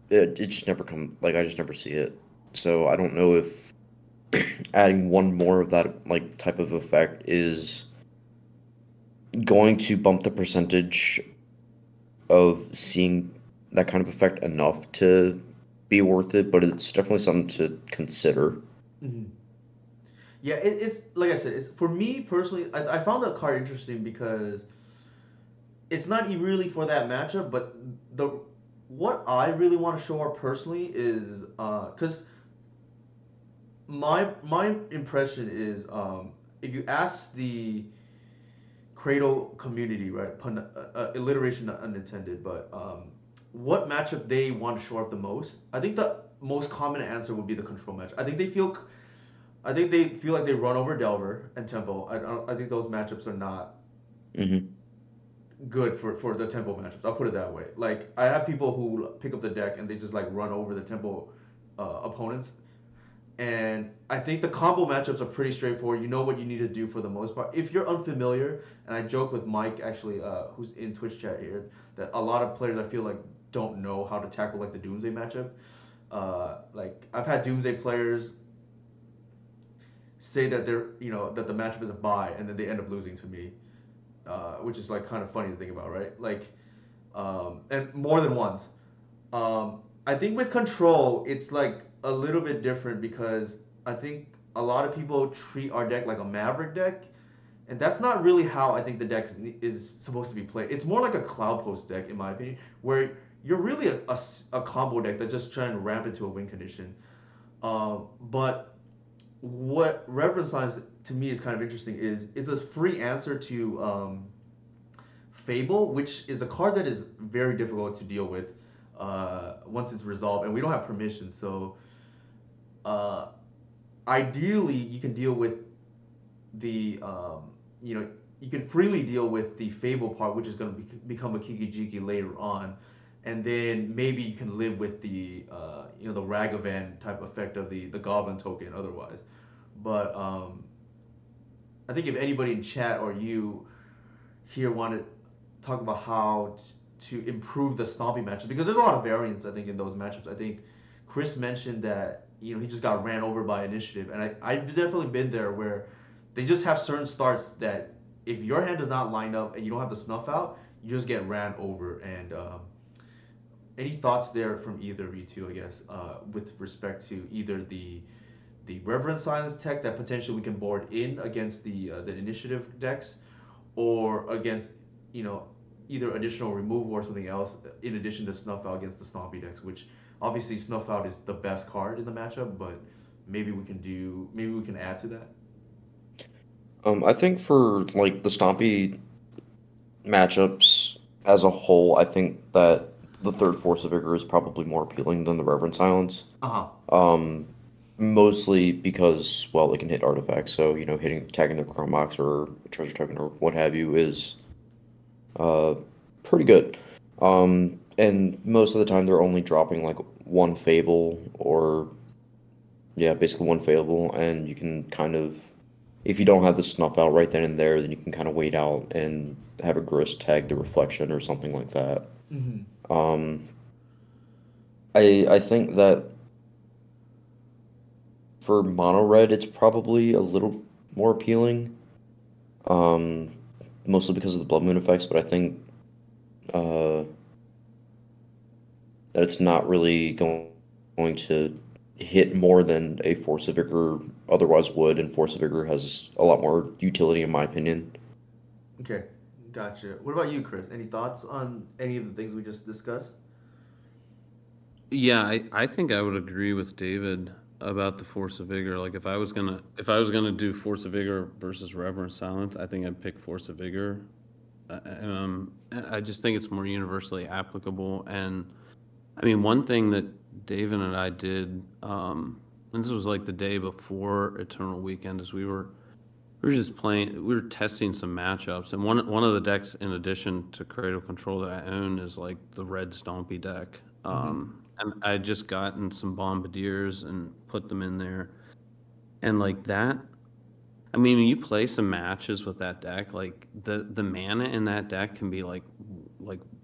it just never come like I just never see it. So I don't know if adding one more of that like type of effect is going to bump the percentage of seeing that kind of effect enough to be worth it, but it's definitely something to consider.
Mm-hmm. Yeah, it's like I said. It's for me personally. I found that card interesting because it's not really for that matchup, but the what I really want to show her personally is because my impression is if you ask the Cradle community, right? Alliteration not unintended, but what matchup they want to show up the most? I think the most common answer would be the control match. I think they feel like they run over Delver and Tempo. I think those matchups are not
Hmm.
good for the Tempo matchups. I'll put it that way. Like I have people who pick up the deck and they just like run over the Tempo opponents. And I think the combo matchups are pretty straightforward. You know what you need to do for the most part. If you're unfamiliar, and I joke with Mike actually, who's in Twitch chat here, that a lot of players I feel like don't know how to tackle like the Doomsday matchup. Like I've had Doomsday players say that that the matchup is a buy, and then they end up losing to me, which is like kind of funny to think about, right? Like, and more than once. Um, I think with control, it's like a little bit different because I think a lot of people treat our deck like a Maverick deck, and that's not really how I think the deck is supposed to be played. It's more like a Cloud Post deck, in my opinion, where you're really a combo deck that's just trying to ramp into a win condition. But what Reverend Science to me is kind of interesting is it's a free answer to Fable, which is a card that is very difficult to deal with once it's resolved, and we don't have permission. So uh, ideally, you can deal with the you can freely deal with the Fable part, which is going to become a Kikijiki later on, and then maybe you can live with the the Ragavan type effect of the Goblin token otherwise. But I think if anybody in chat or you here want to talk about how to improve the stomping matchup, because there's a lot of variance I think in those matchups. I think Kris mentioned that he just got ran over by initiative, and I've definitely been there where they just have certain starts that if your hand does not line up and you don't have the snuff out, you just get ran over. And any thoughts there from either of you two, I guess, with respect to either the Reverend Silence tech that potentially we can board in against the initiative decks, or against you know either additional removal or something else in addition to Snuff Out against the Stompy decks, which obviously Snuff Out is the best card in the matchup, but maybe we can add to that.
I think for like the Stompy matchups as a whole, I think that the third Force of Vigor is probably more appealing than the Reverend Silence.
Uh huh.
Um, Mostly because, well, they can hit artifacts, so tagging their Chrome Box or treasure token or what have you is uh pretty good. And most of the time they're only dropping like one Fable or yeah, basically one Fable, and you can kind of if you don't have the snuff out right then and there, then you can kind of wait out and have a Grist tag the reflection or something like that.
Mm-hmm.
Um, I think that for mono red, it's probably a little more appealing, um, mostly because of the blood moon effects. But I think uh, that it's not really going to hit more than a Force of Vigor otherwise would, and Force of Vigor has a lot more utility, in my opinion.
Okay, gotcha. What about you, Kris? Any thoughts on any of the things we just discussed?
Yeah, I think I would agree with David about the Force of Vigor. Like if I was gonna do Force of Vigor versus Reverent Silence, I think I'd pick Force of Vigor. I just think it's more universally applicable. And I mean, one thing that David and I did, and this was like the day before Eternal Weekend, is we were just playing, we were testing some matchups, and one of the decks, in addition to Creative Control, that I own is like the Red Stompy deck.
Mm-hmm.
And I had just gotten some Bombardiers and put them in there, and like that. I mean, when you play some matches with that deck, like the mana in that deck can be like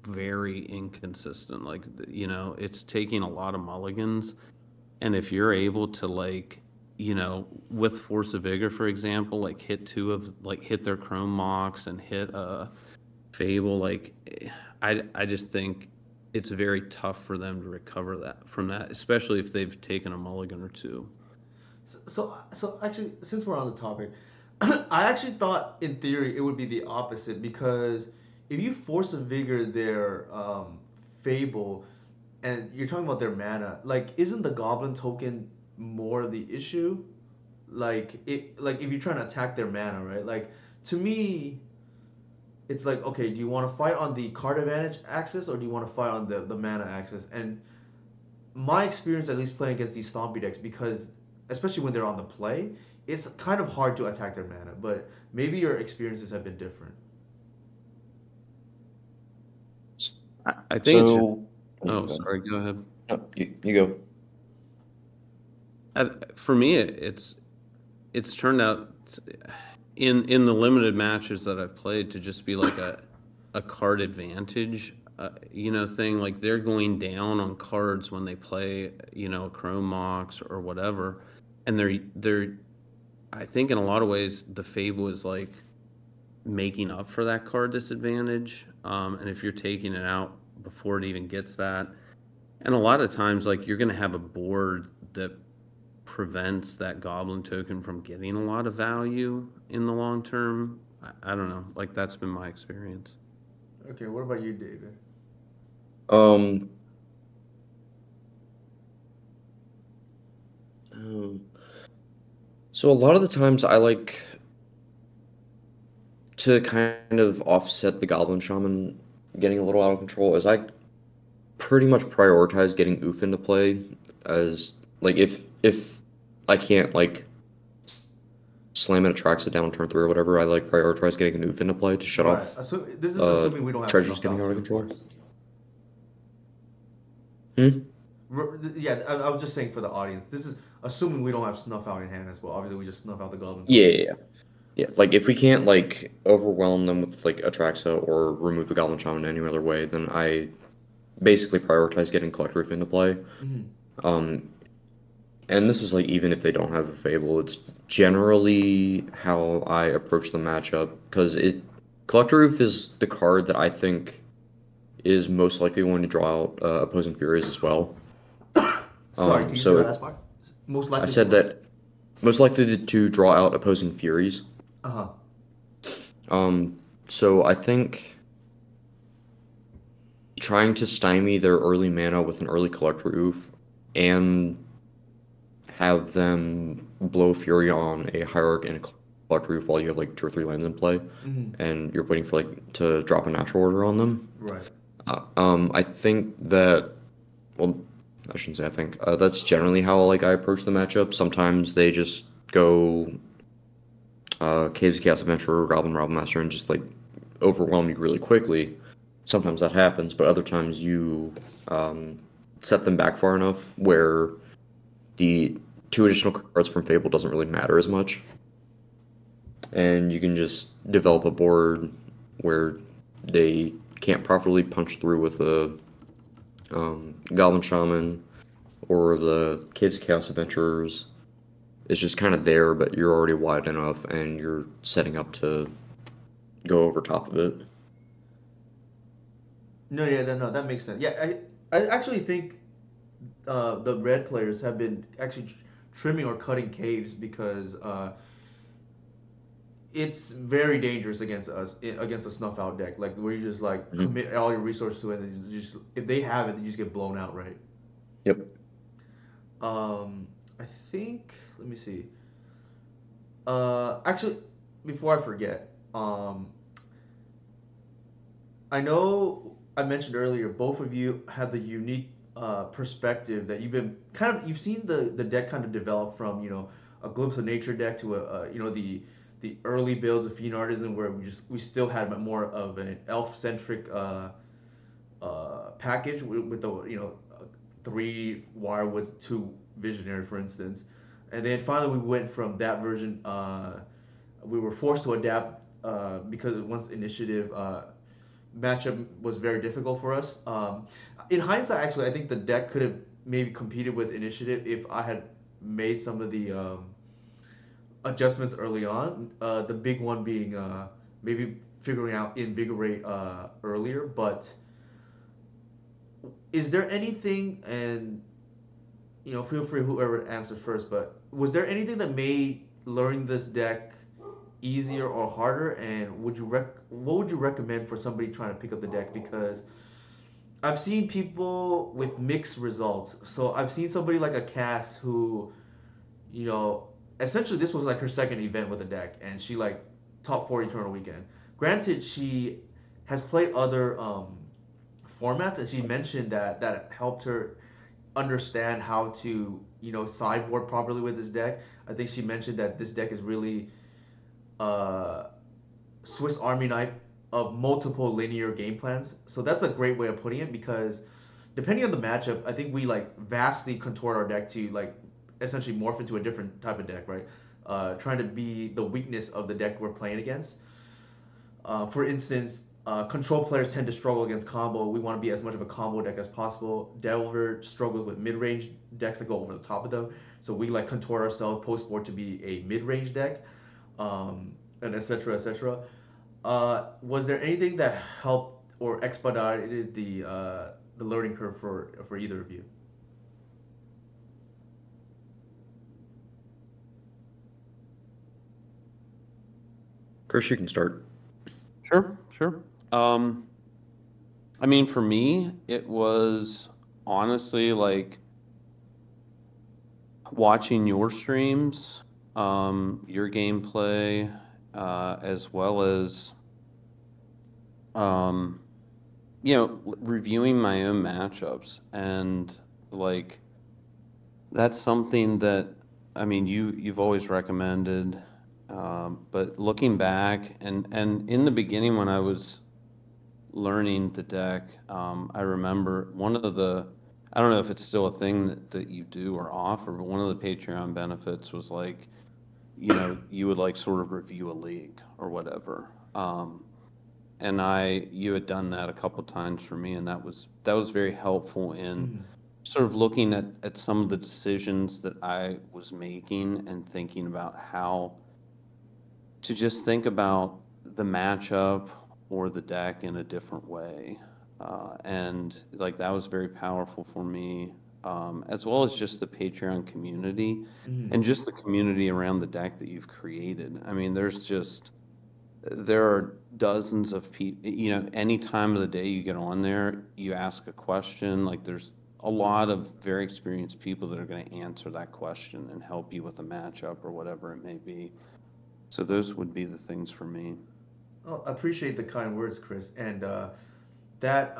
very inconsistent. Like it's taking a lot of mulligans, and if you're able to with Force of Vigor, for example, like hit their Chrome Mox and hit a Fable, I just think it's very tough for them to recover that from that, especially if they've taken a mulligan or two.
So actually, since we're on the topic, I actually thought in theory it would be the opposite because if you force a vigor their Fable, and you're talking about their mana, like isn't the Goblin token more the issue? Like if you're trying to attack their mana, right? Like to me, it's like okay, do you want to fight on the card advantage axis or do you want to fight on the mana axis? And my experience, at least playing against these Stompy decks, because especially when they're on the play, it's kind of hard to attack their mana. But maybe your experiences have been different.
I think it's just.
So, oh,
Oh,
go ahead.
sorry. Go ahead.
No, you go.
For me, it's turned out in the limited matches that I've played to just be like a card advantage, thing. Like they're going down on cards when they play, Chrome Mox or whatever, and they're. I think in a lot of ways the Fable is like making up for that card disadvantage. And if you're taking it out before it even gets that, And a lot of times, like you're gonna have a board that prevents that goblin token from getting a lot of value in the long term. I don't know. Like that's been my experience.
Okay, what about you, David?
Um, um, so a lot of the times I like to kind of offset the Goblin Shaman getting a little out of control, as I pretty much prioritize getting Oof into play as like if I can't like slam it, attracts it down turn three or whatever, I like prioritize getting an Oof into play to shut
Right.
off
So this is assuming we don't have
treasures
snuff
getting
out
out of
too, of
control.
course.
Hmm?
Yeah, I was just saying for the audience. This is assuming we don't have snuff out in hand as well. Obviously, we just snuff out the goblin
Yeah,
token.
yeah, yeah. Yeah, like if we can't like overwhelm them with like Atraxa or remove the Goblin Shaman any other way, then I basically prioritize getting Collect Roof into play.
Hmm.
Um, and this is like even if they don't have a Fable, it's generally how I approach the matchup because it Collector Roof is the card that I think is most likely going to draw out opposing Furies as well.
Sorry, can you say
So
that
if
last part? Most
I
likely to
said
what?
that most likely to draw out opposing Furies.
Uh huh.
Um, so I think trying to stymie their early mana with an early Collector Roof and have them blow Fury on a Hierarch and a Collector Roof while you have like two or three lands in play,
Hmm.
and you're waiting for like to drop a natural order on them.
Right.
I think that well, I shouldn't say I think that's generally how like I approach the matchup. Sometimes they just go Caves of Chaos Adventurer, Goblin Master, and just like overwhelm you really quickly. Sometimes that happens, but other times you um, set them back far enough where the two additional cards from Fable doesn't really matter as much, and you can just develop a board where they can't properly punch through with a Goblin Shaman or the Kids Chaos Adventurers. It's just kind of there, but you're already wide enough, and you're setting up to go over top of it.
No, yeah, no, that makes sense. Yeah, I actually think the red players have been actually trimming or cutting caves because it's very dangerous against us against a snuff out deck. Like where you just like
Mhm.
commit all your resources to it, and you just if they have it, then you just get blown out, right?
Yep.
I think. Let me see. Actually, before I forget, I know I mentioned earlier, both of you have the unique perspective that you've seen the deck kind of develop from a glimpse of nature deck to the early builds of Fiend Artisan where we still had more of an elf centric package with the three Wirewoods, two Visionary, for instance, and then finally we went from that version. We were forced to adapt because once initiative matchup was very difficult for us. In hindsight, actually, I think the deck could have maybe competed with initiative if I had made some of the adjustments early on. The big one being maybe figuring out invigorate earlier. But is there anything, and feel free whoever answers first, but was there anything that made learning this deck easier or harder, and what would you recommend for somebody trying to pick up the deck? Because I've seen people with mixed results. So I've seen somebody like a Cass who, you know, essentially this was like her second event with the deck, and she like top four Eternal Weekend. Granted, she has played other formats, and she mentioned that helped her understand how to sideboard properly with this deck. I think she mentioned that this deck is really uh, Swiss Army knife of multiple linear game plans. So that's a great way of putting it because depending on the matchup, I think we like vastly contort our deck to like essentially morph into a different type of deck, right? Trying to be the weakness of the deck we're playing against. For instance, control players tend to struggle against combo. We want to be as much of a combo deck as possible. Delver struggles with mid-range decks that go over the top of them. So we like contort ourselves post board to be a mid-range deck, and etc. etc. Was there anything that helped or expedited the the learning curve for either of you?
Chris, you can start.
Sure, sure. Um, I mean, for me, it was honestly like watching your streams, your gameplay, as well as um, reviewing my own matchups, and like that's something that I mean, you've always recommended, but looking back and in the beginning when I was learning the deck, I remember one of the, I don't know if it's still a thing that you do or offer, but one of the Patreon benefits was like, you would like sort of review a league or whatever. And you had done that a couple times for me, and that was very helpful in
Mm-hmm.
sort of looking at some of the decisions that I was making and thinking about how to just think about the matchup or the deck in a different way. And like that was very powerful for me, as well as just the Patreon community
Mm-hmm.
and just the community around the deck that you've created. I mean, there are dozens of people, any time of the day you get on there, you ask a question, like there's a lot of very experienced people that are going to answer that question and help you with a matchup or whatever it may be. So those would be the things for me.
Oh, I appreciate the kind words, Chris. And that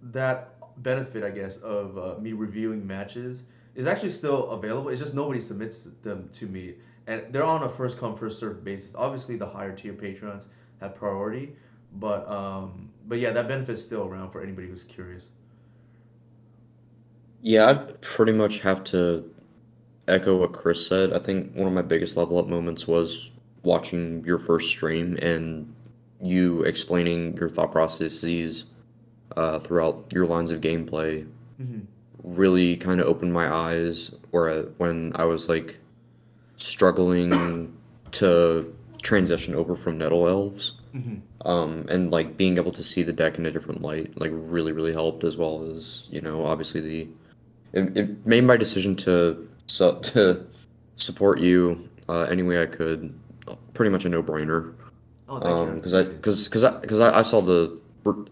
that benefit, I guess, of me reviewing matches is actually still available. It's just nobody submits them to me, and they're on a first come first served basis. Obviously, the higher tier patrons have priority, but yeah, that benefit's still around for anybody who's curious.
Yeah, I'd pretty much have to echo what Chris said. I think one of my biggest level up moments was watching your first stream and you explaining your thought processes throughout your lines of gameplay
Mm-hmm.
really kind of opened my eyes where when I was like struggling to transition over from Nettle Elves.
Mm-hmm.
And like being able to see the deck in a different light like really really helped, as well as obviously it made my decision to support you any way I could pretty much a no-brainer.
Oh, thank you. I
Because I
appreciate it.
because I saw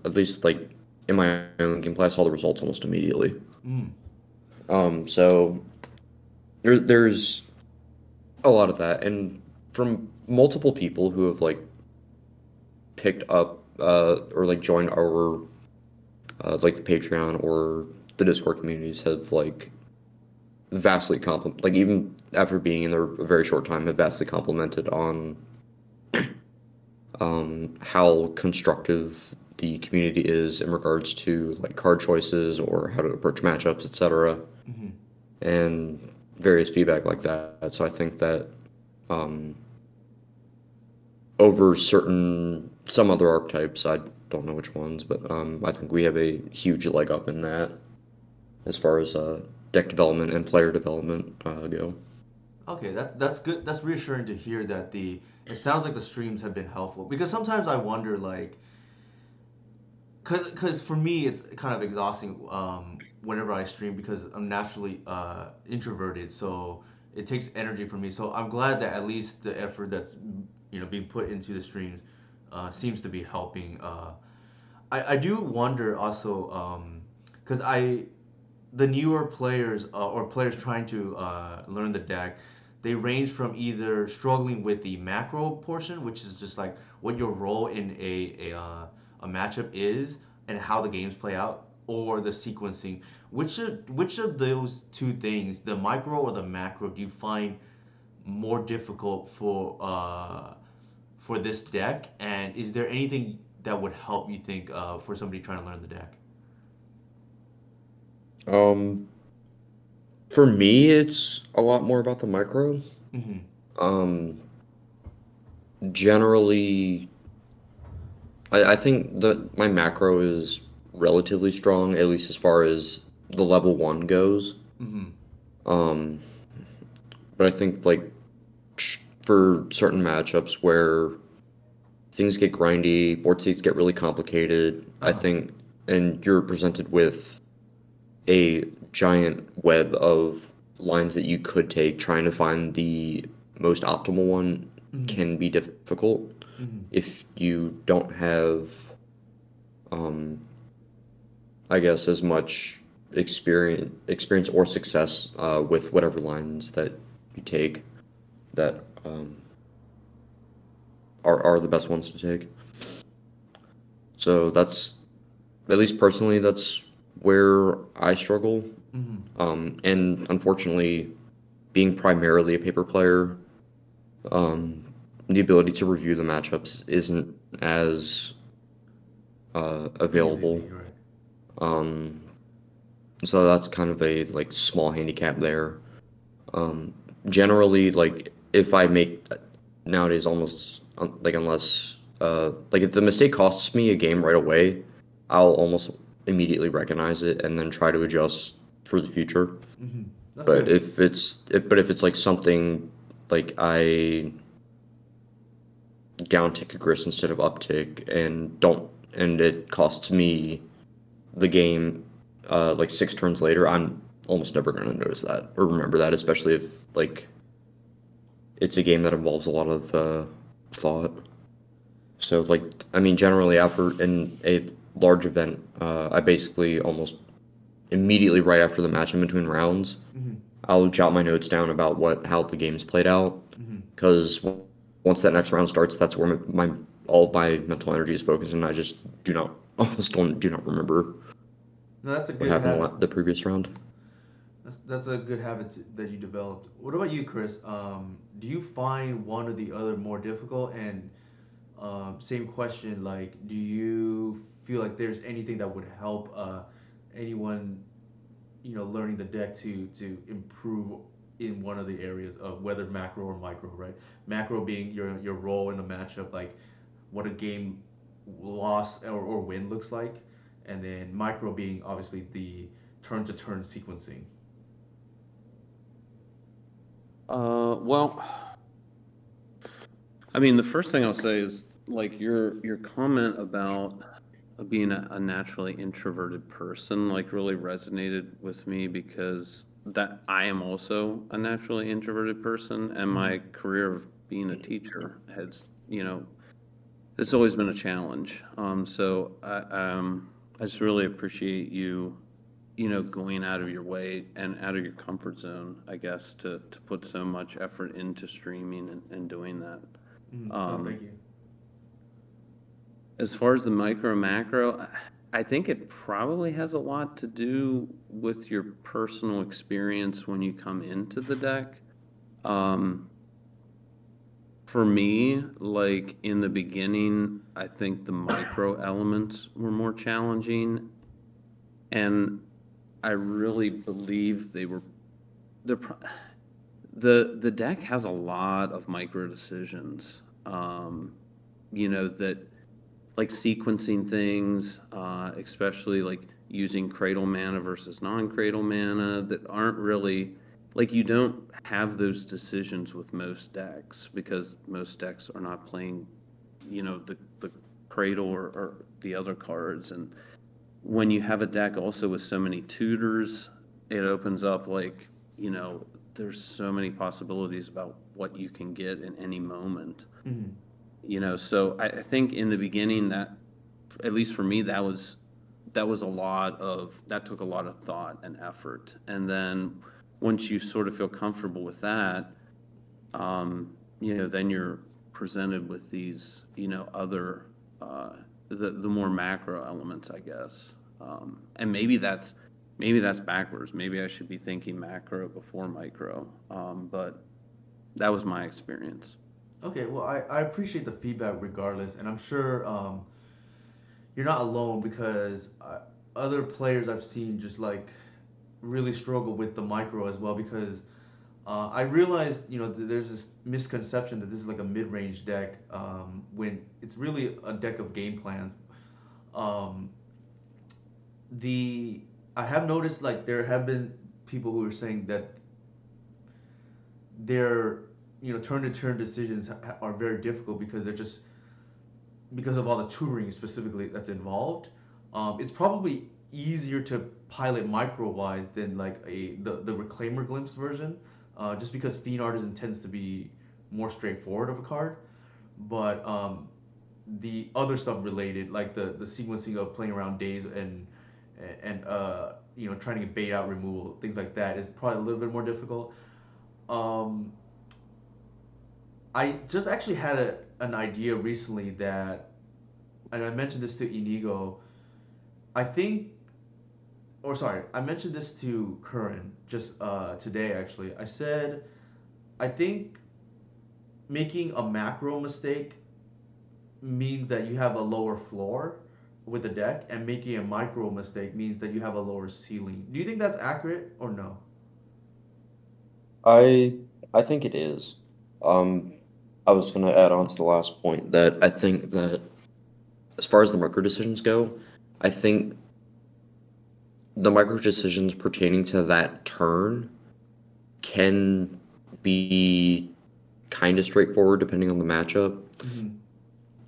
at least like in my own gameplay I saw the results almost immediately.
Mm.
So there's a lot of that, and from multiple people who have like picked up or like joined our like the Patreon or the Discord communities have like vastly compliment, like even after being in there a very short time, have vastly complimented on how constructive the community is in regards to like card choices or how to approach matchups, etc.,
Mm-hmm.
and various feedback like that. So I think that um, over some other archetypes, I don't know which ones, but I think we have a huge leg up in that as far as deck development and player development go.
Okay, that's good. That's reassuring to hear that the it sounds like the streams have been helpful because sometimes I wonder like cause for me it's kind of exhausting whenever I stream because I'm naturally introverted, so it takes energy from me. So I'm glad that at least the effort that's being put into the streams seems to be helping. I do wonder also because I the newer players or players trying to learn the deck, they range from either struggling with the macro portion, which is just like what your role in a matchup is and how the games play out, or the sequencing. Which of those two things, the micro or the macro, do you find more difficult for this deck? And is there anything that would help you think for somebody trying to learn the deck?
Um, for me, it's a lot more about the micro.
Mm-hmm.
Um, Generally, I think that my macro is relatively strong, at least as far as the level one goes.
Mm-hmm.
Um, but I think like for certain matchups where things get grindy, board states get really complicated. I
Uh-huh.
think, and you're presented with a giant web of lines that you could take. Trying to find the most optimal one
Mm-hmm.
can be difficult
Mm-hmm.
if you don't have, um, I guess, as much experience or success with whatever lines that you take that are the best ones to take. So that's, at least personally, that's where I struggle.
Mm-hmm.
And unfortunately, being primarily a paper player, um, the ability to review the matchups isn't as available.
Easily, right.
Um, so that's kind of a like small handicap there. Um, Generally, like if I make nowadays almost like unless like if the mistake costs me a game right away, I'll almost immediately recognize it and then try to adjust for the future.
Mm-hmm. That's
But
good.
if it's like something like I down tick a Gris instead of up tick and it costs me the game like 6 turns later, I'm almost never gonna notice that or remember that, especially if like it's a game that involves a lot of thought. So like I mean generally after in a large event, I basically almost immediately right after the match in between rounds,
Mm-hmm.
I'll jot my notes down about what how the game's played out,
Mm-hmm.
because once that next round starts, that's where my all my mental energy is focused, and I just do not almost don't do not remember
No, that's a
what
good
happened
habit.
the previous round.
That's a good habit that you developed. What about you, Chris? Do you find one or the other more difficult? And same question, like, do you feel like there's anything that would help anyone, learning the deck to improve in one of the areas of whether macro or micro, right? Macro being your role in a matchup, like what a game loss or win looks like, and then micro being obviously the turn to turn sequencing.
Well, I mean, the first thing I'll say is like your comment about being a naturally introverted person like really resonated with me because that I am also a naturally introverted person, and
Mm-hmm.
my career of being a teacher has, it's always been a challenge. I just really appreciate you, going out of your way and out of your comfort zone, I guess, to put so much effort into streaming and doing that.
Mm-hmm. No,
Um,
thank you.
as far as the micro macro, I think it probably has a lot to do with your personal experience when you come into the deck. Um, for me, like in the beginning, I think the micro elements were more challenging, and I really believe they were the the deck has a lot of micro decisions. That like sequencing things, especially like using cradle mana versus non-cradle mana that aren't really like you don't have those decisions with most decks because most decks are not playing, the cradle or the other cards. And when you have a deck also with so many tutors, it opens up like, you know, there's so many possibilities about what you can get in any moment.
Mm-hmm.
So I think in the beginning that, at least for me, that was a lot of that took a lot of thought and effort. And then once you sort of feel comfortable with that, then you're presented with these, other uh, the more macro elements, I guess. And maybe that's backwards. Maybe I should be thinking macro before micro. But that was my experience.
Okay, well, I appreciate the feedback regardless, and I'm sure you're not alone because other players I've seen just like really struggle with the micro as well because I realized, there's this misconception that this is like a mid-range deck when it's really a deck of game plans. Um, the I have noticed like there have been people who are saying that their turn to turn decisions are very difficult because they're just because of all the tutoring specifically that's involved, it's probably easier to pilot micro-wise than like the Reclaimer Glimpse version, just because Fiend Artisan tends to be more straightforward of a card. But the other stuff related, like the sequencing of playing around days and trying to get bait out removal, things like that, is probably a little bit more difficult. Um, I just actually had an idea recently that, and I mentioned this to Inigo. I think, or sorry, I mentioned this to Curran just today actually. I said, I think making a macro mistake means that you have a lower floor with the deck, and making a micro mistake means that you have a lower ceiling. Do you think that's accurate or no?
I I think it is. Um, I was gonna add on to the last point that I think that as far as the micro decisions go, I think the micro decisions pertaining to that turn can be kind of straightforward depending on the matchup.
Mm-hmm.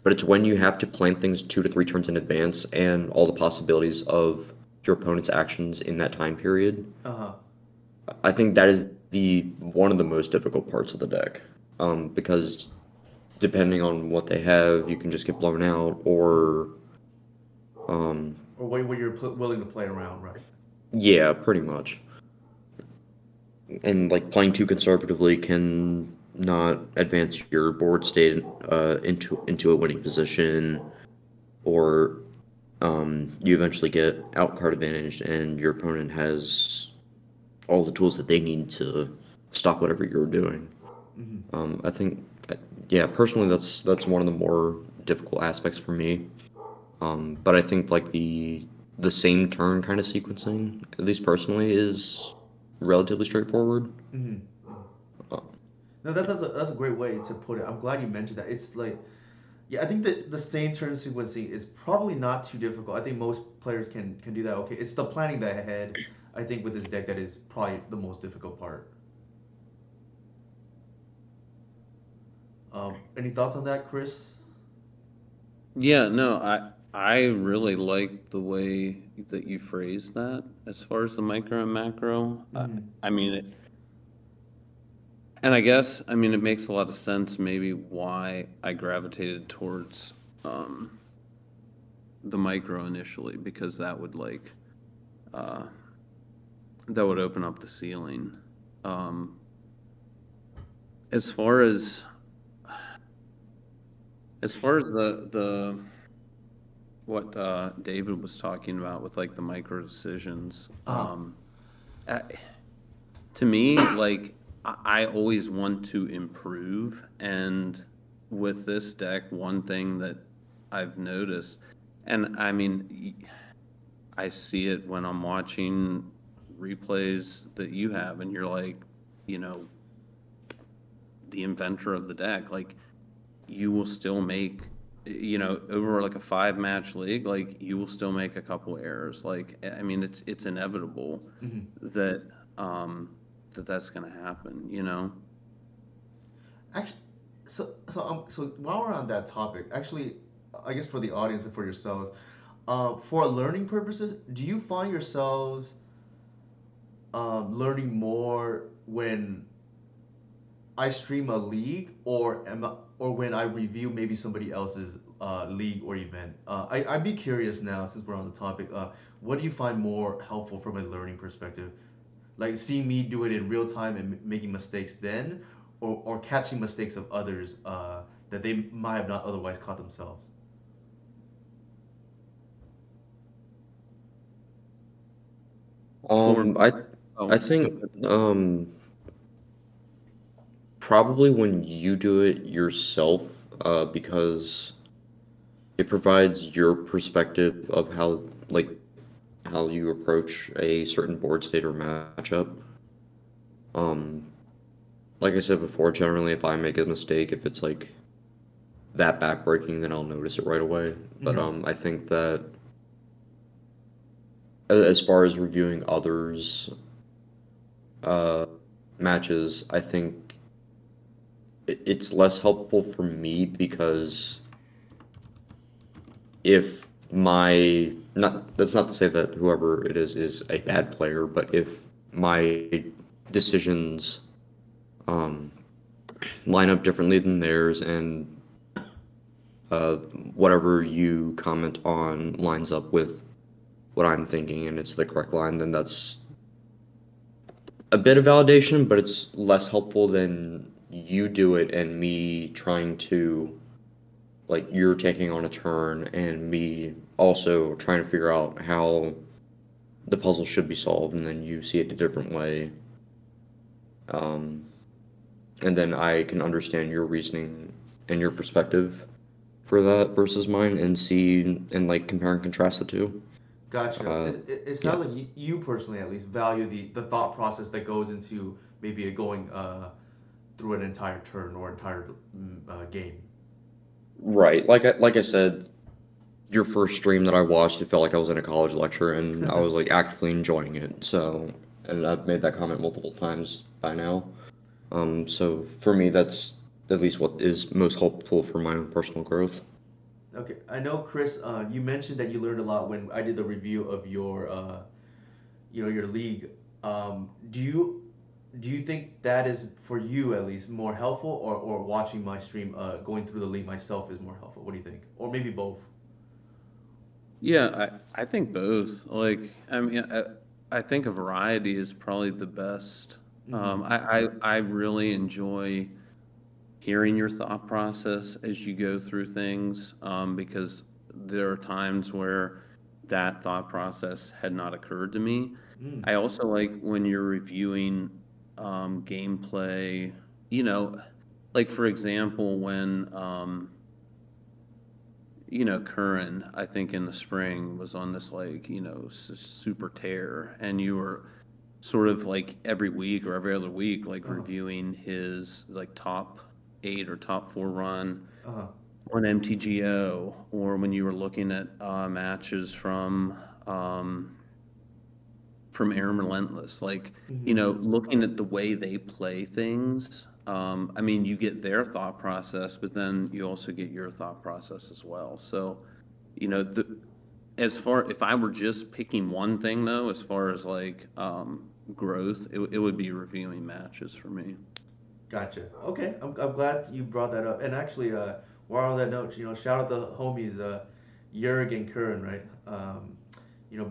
But it's when you have to plan things 2 to 3 turns in advance and all the possibilities of your opponent's actions in that time period.
Uh huh.
I think that is the one of the most difficult parts of the deck. Because depending on what they have, you can just get blown out, or um,
Or what you're willing to play around, right?
yeah, pretty much. And like playing too conservatively can not advance your board state into a winning position, or you eventually get out card advantage, and your opponent has all the tools that they need to stop whatever you're doing.
Mm-hmm.
I think, yeah, personally, that's one of the more difficult aspects for me. But I think like the same turn kind of sequencing, at least personally, is relatively straightforward.
Mm-hmm.
Uh,
No, that's a great way to put it. I'm glad you mentioned that. It's like, yeah, I think that the same turn sequencing is probably not too difficult. I think most players can do that. Okay, it's the planning that ahead. I think with this deck that is probably the most difficult part. Any thoughts on that, Chris?
Yeah, no, I really like the way that you phrased that as far as the micro and macro.
Mm-hmm.
I mean, and I guess, I mean, it makes a lot of sense maybe why I gravitated towards um, the micro initially, because uh, that would open up the ceiling. Um, as far as the what David was talking about with like the micro decisions,
Uh-huh.
I, to me, like I always want to improve, and with this deck, one thing that I've noticed, and I mean, I see it when I'm watching replays that you have, and you're like, you know, the inventor of the deck, like you will still make, over like a 5 match league, like you will still make a couple errors. Like I mean, it's inevitable
Mm-hmm.
that um that's gonna happen, you know.
Actually, so while we're on that topic, actually, I guess for the audience and for yourselves, for learning purposes, do you find yourselves learning more when I stream a league, or when I review maybe somebody else's league or event? I'd be curious now, since we're on the topic. What do you find more helpful from a learning perspective? Like seeing me do it in real time and making mistakes then, or catching mistakes of others that they might have not otherwise caught themselves.
For
Um, I
oh,
I
go
think
ahead.
probably when you do it yourself, because it provides your perspective of how you approach a certain board state or matchup. Um, like I said before, generally if I make a mistake, if it's like that backbreaking, then I'll notice it right away. But
Mm-hmm.
I think that as far as reviewing others' uh, matches, I think it's less helpful for me because if my not that's not to say that whoever it is a bad player, but if my decisions um, line up differently than theirs, and uh, whatever you comment on lines up with what I'm thinking, and it's the correct line, then that's a bit of validation, but it's less helpful than you do it and me trying to, like, you're taking on a turn and me also trying to figure out how the puzzle should be solved, and then you see it a different way. Um, and then I can understand your reasoning and your perspective for that versus mine, and see and like compare and contrast the two.
Gotcha.
Uh,
It
yeah.
sounds like you personally at least value the thought process that goes into maybe a going through an entire turn or entire game.
Right. Like I said, your first stream that I watched, it felt like I was in a college lecture, and I was like actively enjoying it. So, and I've made that comment multiple times by now. So for me, that's at least what is most helpful for my own personal growth.
Okay, I know, Chris. You mentioned that you learned a lot when I did the review of your, your league. Do you think that is for you at least more helpful, or watching my stream, going through the league myself is more helpful? What do you think? Or maybe both.
Yeah, I think both. Like, I mean, I think a variety is probably the best.
Mm-hmm.
I really enjoy hearing your thought process as you go through things, because there are times where that thought process had not occurred to me.
Mm.
I also like when you're reviewing gameplay, you know, like for example, when Curran, I think in the spring was on this like, super tear, and you were sort of like every week or every other week, like
Uh-huh.
reviewing his like top 8 or top 4 run
Uh-huh.
on MTGO, or when you were looking at matches um, from Aaron Relentless, like,
Mm-hmm.
looking at the way they play things. I mean, you get their thought process, but then you also get your thought process as well. So, as far if I were just picking one thing though, as far as like growth, it would be reviewing matches for me.
Gotcha. Okay, I'm glad you brought that up. And actually, while on that note, shout out the homies, Jurg and Curran, right?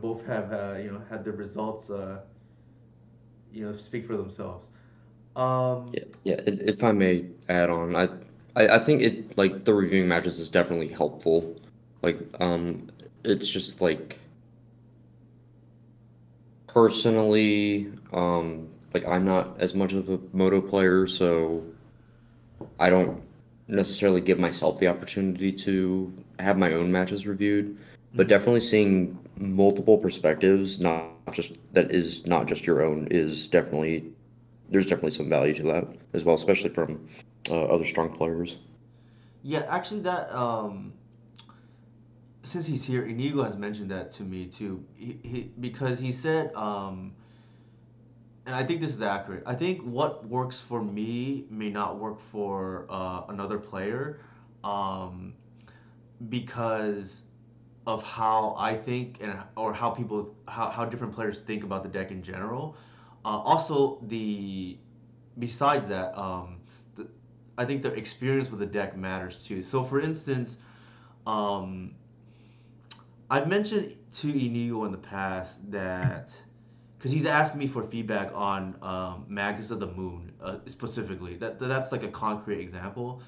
Both have had their results, speak for themselves. Um,
Yeah, yeah. If I may add on, I think it like the reviewing matches is definitely helpful. Like, it's just like personally, like I'm not as much of a moto player, so I don't necessarily give myself the opportunity to have my own matches reviewed, but
mhm.
definitely seeing multiple perspectives, not just your own, is definitely there's definitely some value to that as well, especially from other strong players.
Yeah, actually, that since he's here, Inigo has mentioned that to me too. Because he said, and I think this is accurate. I think what works for me may not work for another player, um, because of how I think, and or how how different players think about the deck in general. Also, the besides that, the, I think the experience with the deck matters too. So, for instance, um, I've mentioned to Inigo in the past that because he's asked me for feedback on Magus of the Moon, specifically. That's like a concrete example,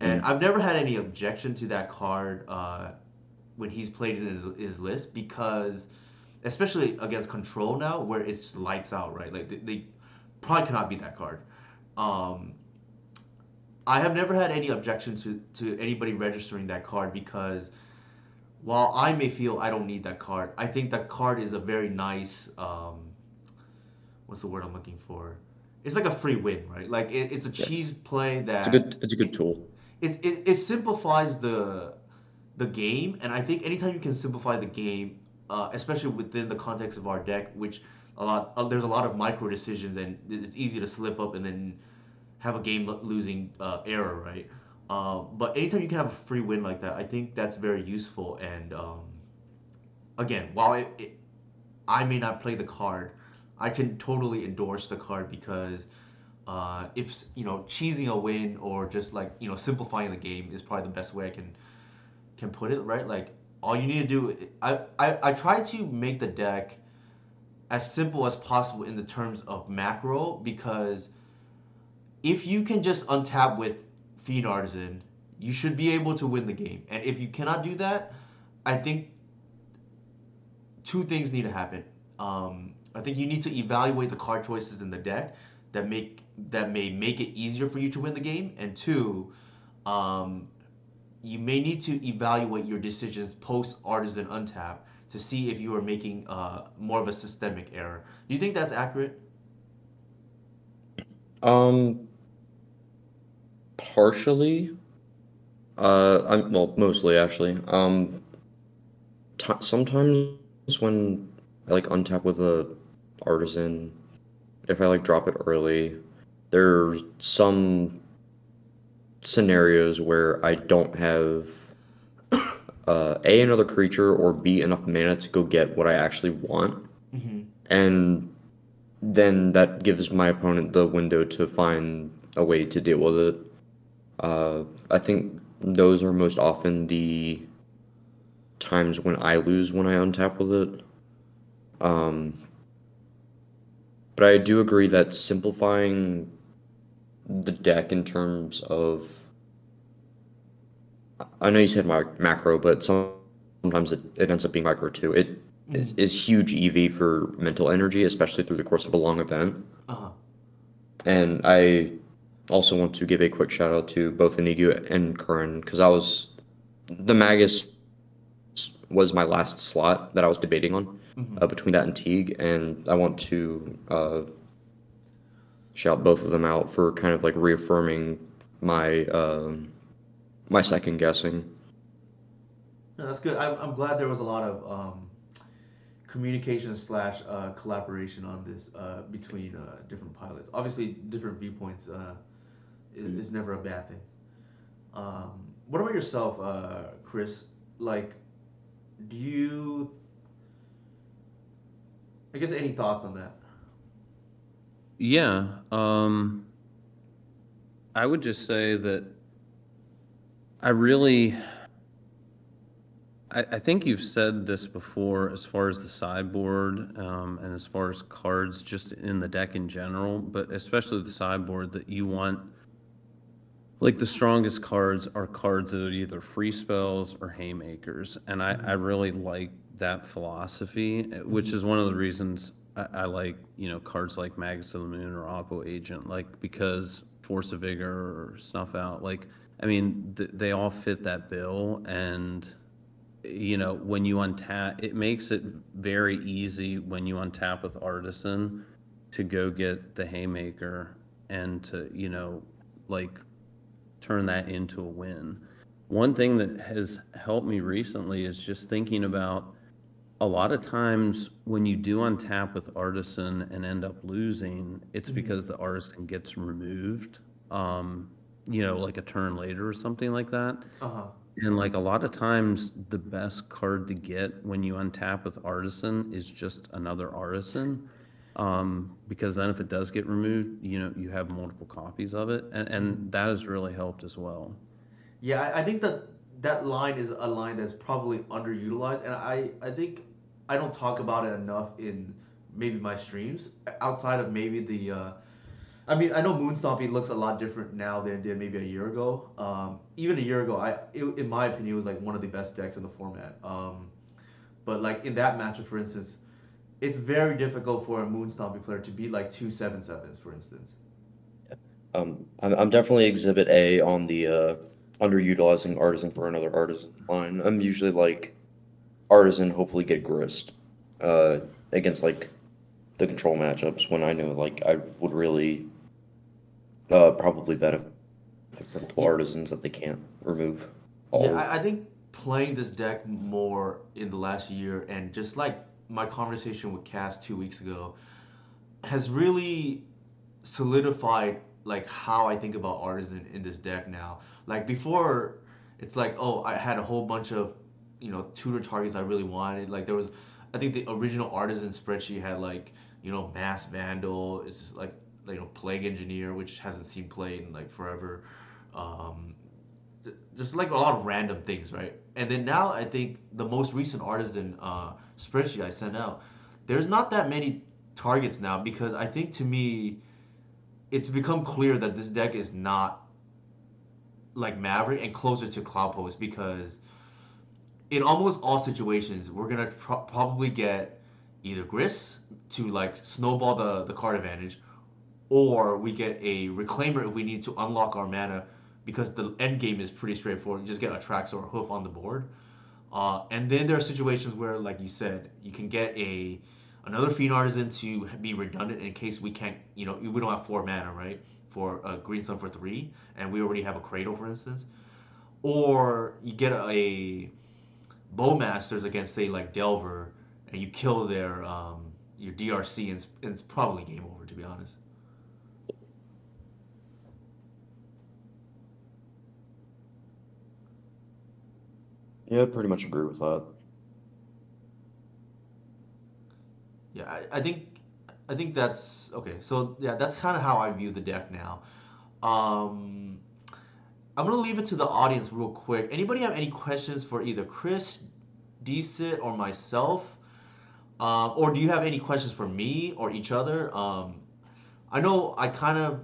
and
Mm.
I've never had any objection to that card when he's played it in his list, because especially against Control now, where it's lights out, right? Like they probably cannot beat that card. Um, I have never had any objection to anybody registering that card, because while I may feel I don't need that card, I think that card is a very nice, what's the word I'm looking for? It's like a free win, right? Like it's a
Yeah,
cheese play
it's a
that
good tool.
it simplifies the game, and I think anytime you can simplify the game, especially within the context of our deck, which there's a lot of micro decisions, and it's easy to slip up and then have a game losing error, right? But anytime you can have a free win like that, I think that's very useful. And again, while I may not play the card, I can totally endorse the card because if cheesing a win or just like simplifying the game is probably the best way I can put it, right? Like all you need to do, I try to make the deck as simple as possible in the terms of macro because if you can just untap with Fiend Artisan, you should be able to win the game. And if you cannot do that, I think two things need to happen. I think you need to evaluate the card choices in the deck that may make it easier for you to win the game, and two, um, you may need to evaluate your decisions post Artisan untap to see if you are making more of a systemic error. Do you think that's accurate?
Um, partially. I'm well, mostly actually. T Sometimes when I like untap with a artisan, if I like drop it early, there's some scenarios where I don't have A, another creature, or B, enough mana to go get what I actually want.
Mm-hmm.
And then that gives my opponent the window to find a way to deal with it. I think those are most often the times when I lose when I untap with it. Um, but I do agree that simplifying the deck in terms of, I know you said macro, but sometimes it ends up being micro too. It
Mm-hmm.
is huge EV for mental energy, especially through the course of a long event.
Uh-huh.
And I also want to give a quick shout out to both Inigo and Curran because I was the Magus was my last slot that I was debating on
Mm-hmm.
between that and Teague, and I want to shout both of them out for kind of like reaffirming my my second guessing.
No, that's good. I'm glad there was a lot of communication slash collaboration on this between different pilots. Obviously, different viewpoints is never a bad thing. What about yourself, Chris? Like, do you? I guess any thoughts on that?
Yeah. I would just say that I really, I think you've said this before as far as the sideboard, and as far as cards just in the deck in general, but especially the sideboard that you want, like the strongest cards are cards that are either free spells or haymakers. And I
Mm-hmm.
really like that philosophy, which
Mm-hmm.
is one of the reasons I like, cards like Magus of the Moon or Oppo Agent, like because Force of Vigor or Snuff Out, like, I mean, they all fit that bill. And when you untap, it makes it very easy when you untap with Artisan to go get the Haymaker and to, like turn that into a win. One thing that has helped me recently is just thinking about a lot of times when you do untap with Artisan and end up losing, it's
Mm-hmm.
because the Artisan gets removed, um, like a turn later or something like that.
Uh-huh.
And like a lot of times, the best card to get when you untap with Artisan is just another Artisan. Because then if it does get removed, you have multiple copies of it,
Mm-hmm.
and that has really helped as well.
Yeah, I think that that line is a line that's probably underutilized, and I think I don't talk about it enough in maybe my streams outside of maybe the. I mean, I know Moonstomping looks a lot different now than it did maybe a year ago. Even a year ago, in my opinion, it was like one of the best decks in the format. But like in that matchup, for instance, it's very difficult for a Moonstomping player to beat like two 7/7s, for instance.
I'm definitely Exhibit A on the underutilizing artisan for another artisan line. I'm usually like artisan, hopefully get grist uh, against like the control matchups when I know like I would really probably benefit from multiple
Yeah,
artisans that they can't remove
yeah,
all of.
I think playing this deck more in the last year and just like my conversation with Cass 2 weeks ago has really solidified like how I think about Artisan in this deck now. Like before, it's like, oh, I had a whole bunch of, tutor targets I really wanted. Like there was, I think the original Artisan spreadsheet had like, Mass Vandal. It's just like, Plague Engineer, which hasn't seen play in like forever. Um, just like a lot of random things, right? And then now I think the most recent Artisan spreadsheet I sent out, there's not that many targets now because I think to me it's become clear that this deck is not like Maverick and closer to Cloudpost because in almost all situations we're gonna probably get either Gris to like snowball the card advantage, or we get a Reclaimer if we need to unlock our mana because the end game is pretty straightforward. You just get a Trax or a Hoof on the board. And then there are situations where, like you said, you can get another Fiend Artisan to be redundant in case we can't, we don't have 4 mana, right? For a Green Sun for 3, and we already have a Cradle, for instance. Or you get a Bowmasters against, say, like Delver, and you kill your DRC, and it's probably game over, to be honest.
Yeah, I pretty much agree with that.
Yeah, I think that's okay. So yeah, that's kind of how I view the deck now. Um, I'm gonna leave it to the audience real quick. Anybody have any questions for either Kris, DSitt, or myself? Or do you have any questions for me or each other? I know I kind of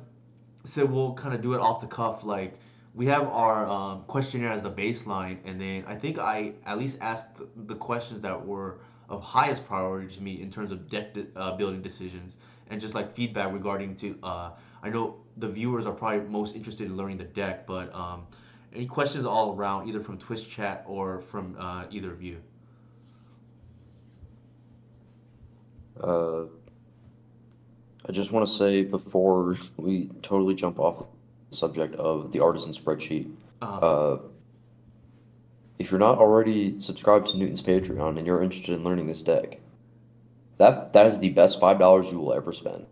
said we'll kind of do it off the cuff. Like we have our questionnaire as the baseline, and then I think I at least asked the questions that were of highest priority to me in terms of building decisions and just like feedback regarding to. I know the viewers are probably most interested in learning the deck, but any questions all around, either from Twitch chat or from either of you.
Uh, I just want to say before we totally jump off the subject of the Artisan spreadsheet,
Uh,
uh, if you're not already subscribed to Newton's Patreon and you're interested in learning this deck, that is the best $5 you will ever spend.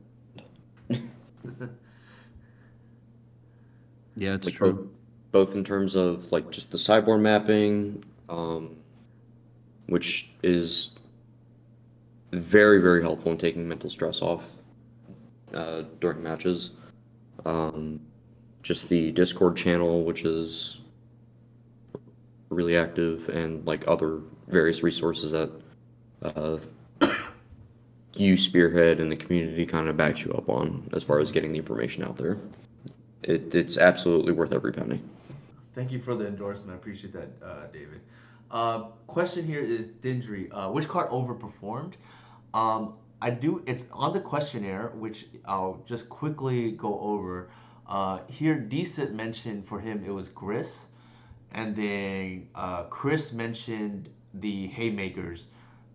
Yeah, it's
Like both
true.
both in terms of like just the sideboard mapping, which is very, very helpful in taking mental stress off during matches. Um, just the Discord channel, which is really active, and like other various resources that uh, you spearhead and the community kind of backs you up on as far as getting the information out there. It's absolutely worth every penny.
Thank you for the endorsement. I appreciate that, David. Question here is Dindry. Which card overperformed? I do. It's on the questionnaire, which I'll just quickly go over. Here, DSitt mentioned for him it was Gris, and then Kris mentioned the Haymakers,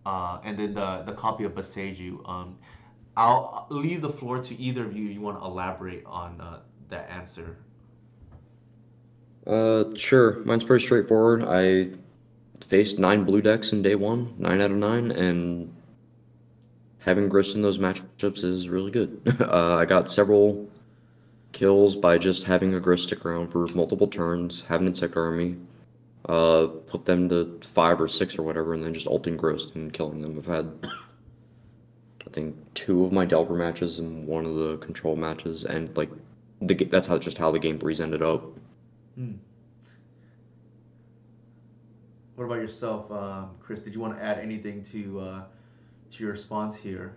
and then the copy of Baseju. I'll leave the floor to either of you. You want to elaborate on that answer?
Sure. Mine's pretty straightforward. I faced 9 blue decks in day one, 9 out of 9, and having Grist in those matchups is really good. I got several kills by just having a Grist stick around for multiple turns, have an Insect Army, put them to 5 or 6 or whatever, and then just ulting Grist and killing them. I've had, I think, 2 of my Delver matches and 1 of the control matches, and like that's how the game threes ended up.
Hmm. What about yourself, Kris? Did you want to add anything to your response here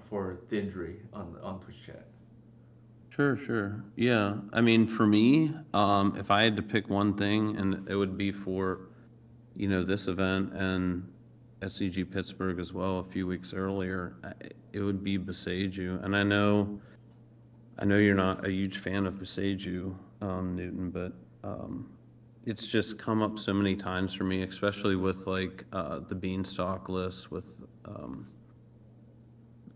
for Dindry on Twitch chat?
Sure, sure. Yeah. I mean, for me, if I had to pick one thing, and it would be for, this event and SCG Pittsburgh as well a few weeks earlier, it would be Beseju. And I know you're not a huge fan of Beseju, Newton, but it's just come up so many times for me, especially with like the Beanstalk list with the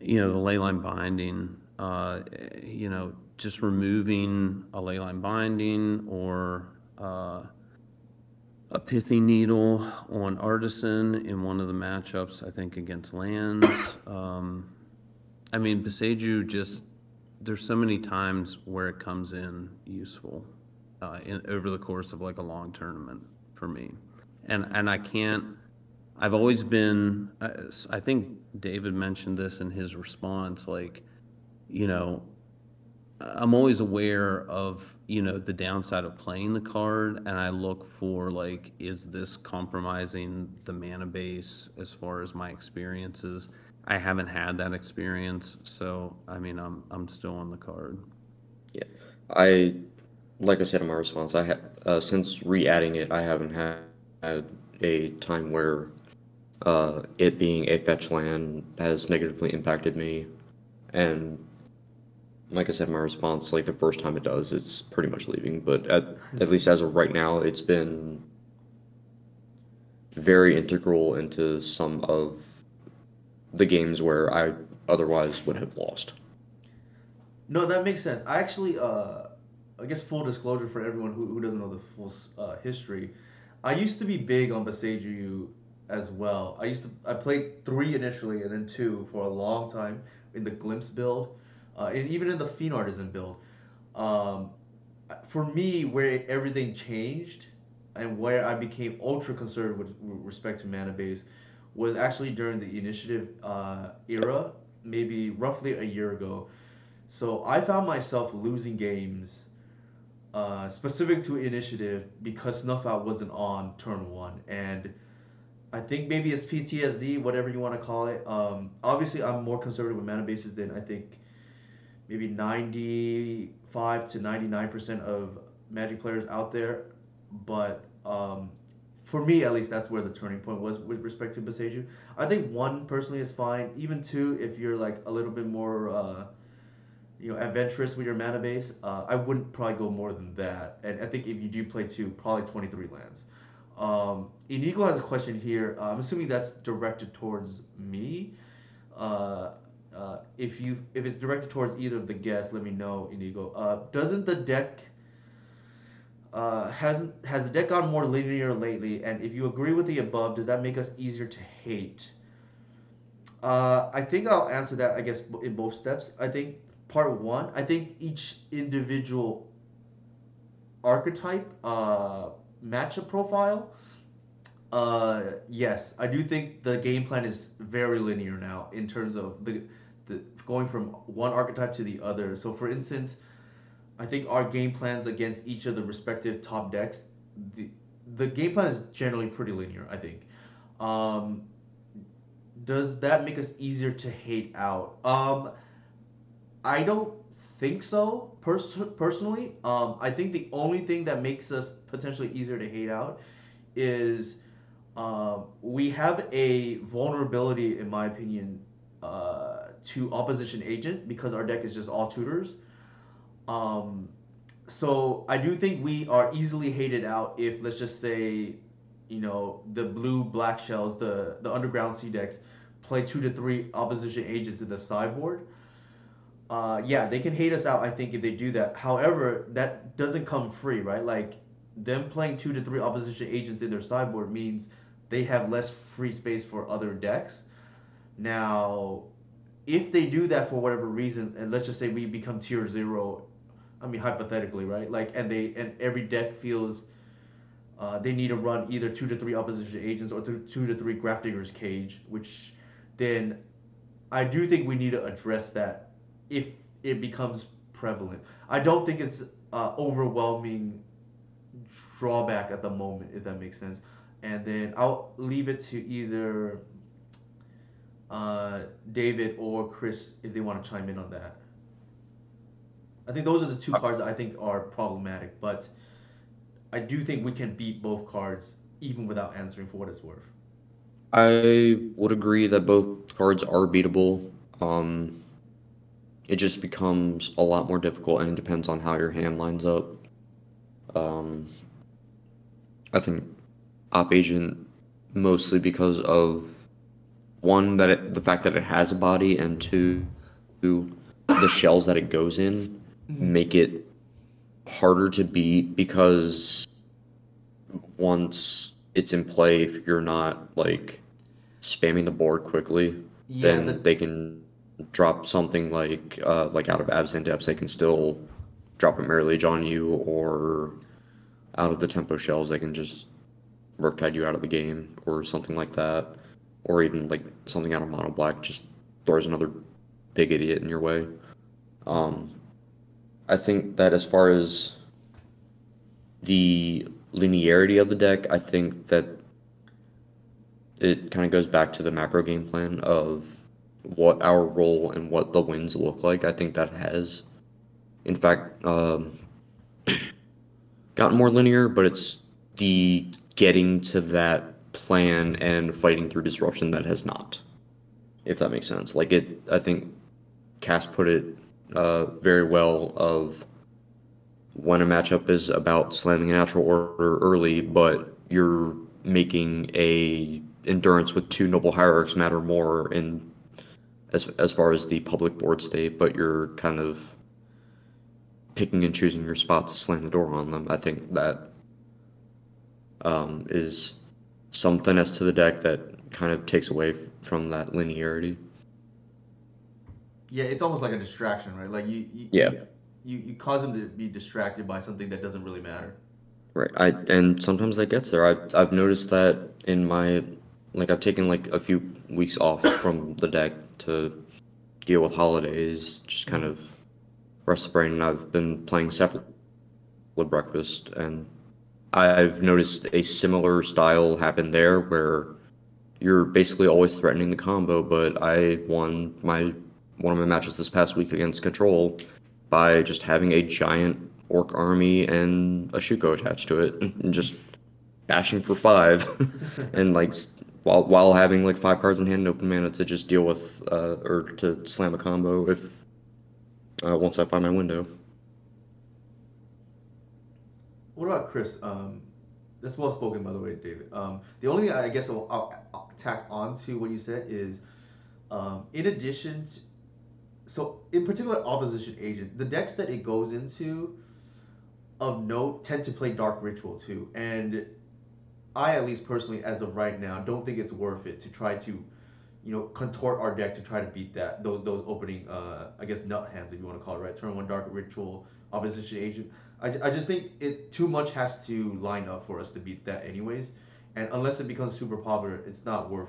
leyline binding, just removing a leyline binding or a pithy needle on Artisan in one of the matchups, I think against lands. I mean, Beseju just there's so many times where it comes in useful over the course of like a long tournament for me, and I can't. I've always been. I think David mentioned this in his response. Like, you know, I'm always aware of, the downside of playing the card, and I look for like, is this compromising the mana base as far as my experiences? I haven't had that experience, so I mean, I'm still on the card.
Yeah, I like I said in my response, I had since re-adding it, I haven't had a time where it being a fetch land has negatively impacted me. And like I said in my response, like the first time it does, it's pretty much leaving. But at least as of right now, it's been very integral into some of the games where I otherwise would have lost.
No, that makes sense. I actually, I guess full disclosure for everyone who doesn't know the full history, I used to be big on Beseju as well. I played three initially and then two for a long time in the Glimpse build, and even in the Fiend Artisan build. Um, for me, where everything changed and where I became ultra conservative with respect to mana base was actually during the initiative era, maybe roughly a year ago. So I found myself losing games specific to initiative because Snuff Out wasn't on turn one, and I think maybe it's PTSD, whatever you want to call it. Obviously, I'm more conservative with mana bases than I think maybe 95 to 99% of Magic players out there, but for me at least, that's where the turning point was with respect to Beseju. I think one personally is fine, even two if you're like a little bit more. Adventurous with your mana base, I wouldn't probably go more than that. And I think if you do play two, probably 23 lands. Inigo has a question here. I'm assuming that's directed towards me. Uh, if it's directed towards either of the guests, let me know, Inigo. Doesn't the deck has the deck gone more linear lately? And if you agree with the above, does that make us easier to hate? I think I'll answer that, I guess, in both steps. I think part one, I think each individual archetype matchup profile. Yes, I do think the game plan is very linear now in terms of the going from one archetype to the other. So, for instance, I think our game plans against each of the respective top decks, the the game plan is generally pretty linear. I think. Um, does that make us easier to hate out? I don't think so. Personally, I think the only thing that makes us potentially easier to hate out is we have a vulnerability, in my opinion, to opposition agent because our deck is just all tutors. Um, so I do think we are easily hated out if, let's just say, the blue black shells, the underground sea decks, play 2 to 3 opposition agents in the sideboard. Yeah, they can hate us out, I think, if they do that. However, that doesn't come free, right? Like, them playing 2 to 3 opposition agents in their sideboard means they have less free space for other decks. Now, if they do that for whatever reason, and let's just say we become tier zero, I mean hypothetically, right? Like, and every deck feels they need to run either 2 to 3 opposition agents or 2 to 3 Grafdigger's Cage, which then I do think we need to address that if it becomes prevalent. I don't think it's overwhelming drawback at the moment, if that makes sense. And then I'll leave it to either David or Chris if they want to chime in on that. I think those are the two cards that I think are problematic, but I do think we can beat both cards even without answering for what it's worth.
I would agree that both cards are beatable. Um, it just becomes a lot more difficult, and it depends on how your hand lines up. Um, I think Op Agent mostly because of one that the fact that it has a body, and two, the shells that it goes in make it harder to beat because once it's in play, if you're not like spamming the board quickly,
Yeah,
then they can drop something like out of abs and depths, they can still drop a Mirror Legion on you, or out of the tempo shells, they can just Murktide you out of the game, or something like that. Or even like something out of Mono Black just throws another big idiot in your way. Um, I think that as far as the linearity of the deck, I think that it kind of goes back to the macro game plan of what our role and what the wins look like. I think that has, in fact, gotten more linear, but it's the getting to that plan and fighting through disruption that has not, if that makes sense. Like it, I think Cass put it very well of when a matchup is about slamming a natural order early, but you're making a endurance with two noble hierarchs matter more in as far as the public board state, but you're kind of picking and choosing your spot to slam the door on them. I think that is some finesse to the deck that kind of takes away from that linearity.
Yeah, it's almost like a distraction, right? Like
Yeah,
you cause them to be distracted by something that doesn't really matter.
right. And sometimes that gets there. I've noticed that in my like I've taken like a few weeks off from the deck to deal with holidays, just kind
Mm.
of rest the brain. And I've been playing Cephalid Breakfast, and I've noticed a similar style happen there where you're basically always threatening the combo, but I won my one of my matches this past week against Control by just having a giant orc army and a Shuko attached to it and just bashing for five and like while having like five cards in hand and open mana to just deal with or to slam a combo if once I find my window.
What about Chris? That's well spoken, by the way, David. The only thing I guess I'll tack on to what you said is, in addition, so in particular, opposition agent, the decks that it goes into of note tend to play Dark Ritual too, and I, at least personally, as of right now, don't think it's worth it to try to, contort our deck to try to beat those opening, I guess, nut hands, if you want to call it, right? Turn one Dark Ritual, opposition agent. I just think it too much has to line up for us to beat that, anyways. And unless it becomes super popular, it's not worth.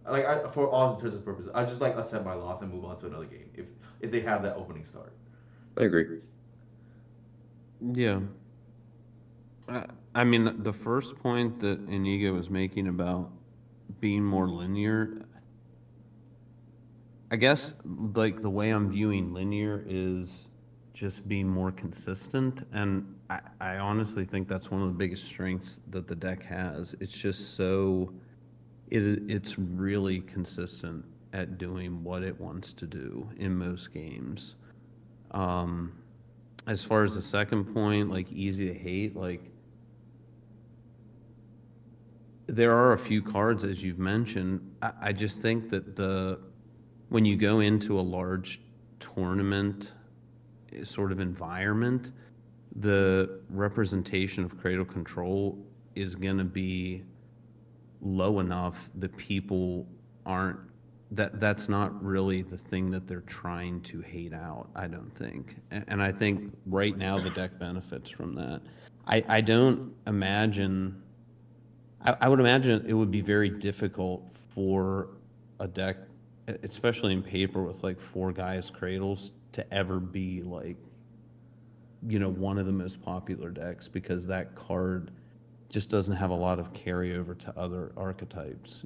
Like for all intents and purposes, I just like accept my loss and move on to another game if they have that opening start.
I agree.
Yeah. I, I mean, the first point that Inigo was making about being more linear, I guess like the way I'm viewing linear is just being more consistent. And I honestly think that's one of the biggest strengths that the deck has. It's just so it's really consistent at doing what it wants to do in most games. Um, as far as the second point, like easy to hate, like there are a few cards as you've mentioned. I just think that the when you go into a large tournament sort of environment, the representation of Cradle Control is going to be low enough that people aren't that's not really the thing that they're trying to hate out, I don't think. And I think right now the deck benefits from that. I don't imagine I would imagine it would be very difficult for a deck, especially in paper with like four guys cradles, to ever be like, one of the most popular decks because that card just doesn't have a lot of carryover to other archetypes.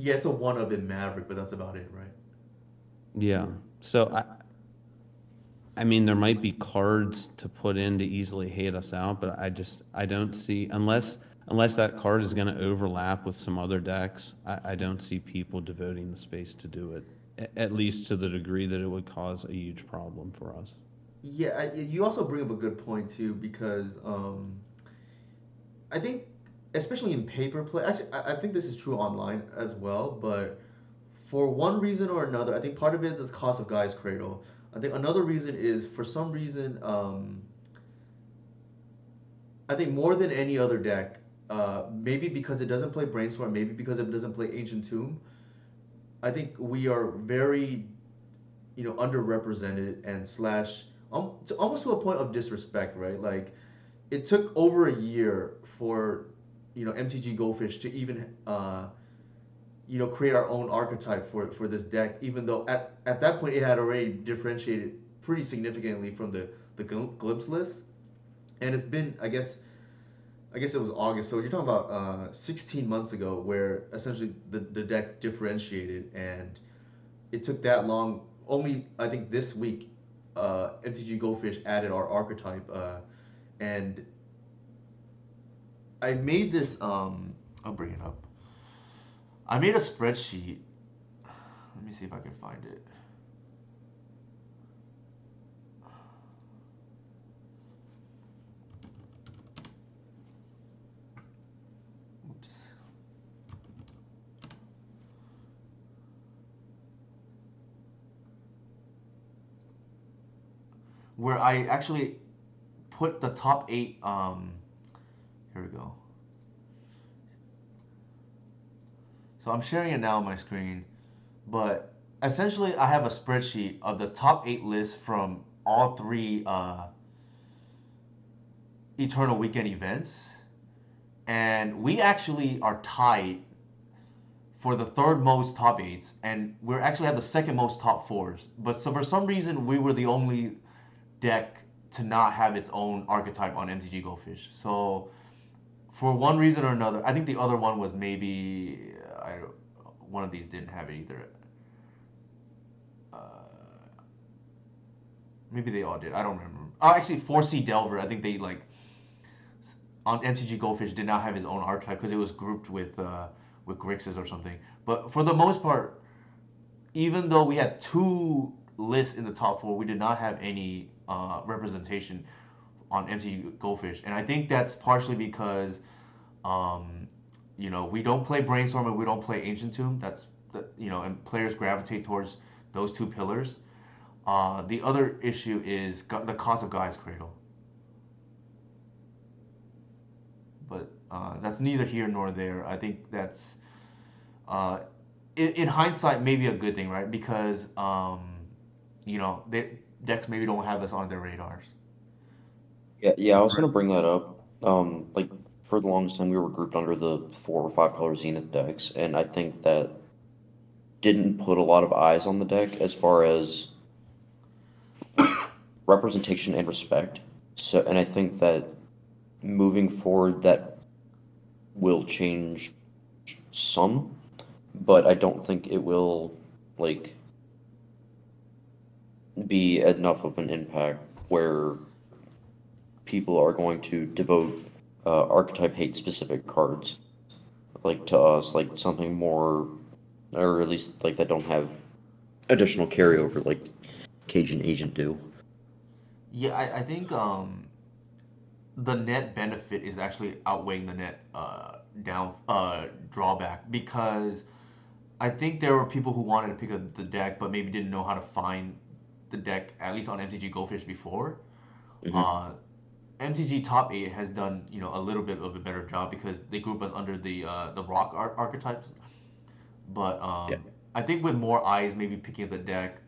Yeah, it's a one of in Maverick, but that's about it, right?
Yeah. So I mean, there might be cards to put in to easily hate us out, but I don't see unless that card is going to overlap with some other decks. I don't see people devoting the space to do it, at least to the degree that it would cause a huge problem for us.
Yeah, you also bring up a good point too, because I think, especially in paper play, actually, I think this is true online as well, but for one reason or another, I think part of it is the cost of Guy's Cradle. I think another reason is, for some reason, I think more than any other deck, maybe because it doesn't play Brainstorm, maybe because it doesn't play Ancient Tomb, I think we are very, underrepresented and slash almost to a point of disrespect, right? Like it took over a year for MTG Goldfish to even create our own archetype for this deck, even though at that point it had already differentiated pretty significantly from the glimpse list, and it's been I guess it was August, so you're talking about 16 months ago, where essentially the deck differentiated, and it took that long. Only I think this week, MTG Goldfish added our archetype, and I made this. I'll bring it up. I made a spreadsheet. Let me see if I can find it. Oops. Where I actually put the top eight. Here we go. So I'm sharing it now on my screen, but essentially I have a spreadsheet of the top eight lists from all three Eternal Weekend events, and we actually are tied for the third most top eights, and we actually have the second most top fours. But so for some reason, we were the only deck to not have its own archetype on MTG Goldfish. So for one reason or another, I think the other one was maybe one of these didn't have it either. Uh, Maybe they all did. I don't remember. Oh, actually, 4C Delver. I think they like on MTG Goldfish did not have his own archetype because it was grouped with Grixis or something. But for the most part, even though we had two lists in the top four, we did not have any representation on MTG Goldfish, and I think that's partially because we don't play Brainstorm and we don't play Ancient Tomb. And players gravitate towards those two pillars. The other issue is the cost of Gaia's Cradle, but that's neither here nor there. I think that's uh, in hindsight maybe a good thing, right? Because decks maybe don't have us on their radars.
Yeah, I was gonna bring that up. Like for the longest time, we were grouped under the 4 or 5 color Zenith decks, and I think that didn't put a lot of eyes on the deck as far as representation and respect. So, and I think that moving forward, that will change some, but I don't think it will like be enough of an impact where people are going to devote archetype hate specific cards like to us, like something more, or at least like that don't have additional carryover like Cage and Agent do.
Yeah, I think the net benefit is actually outweighing the net down drawback, because I think there were people who wanted to pick up the deck but maybe didn't know how to find the deck, at least on MTG Goldfish before.
Hmm.
Uh, MTG Top 8 has done a little bit of a better job because they group us under the rock archetypes. But
Yeah.
I think with more eyes maybe picking up the deck,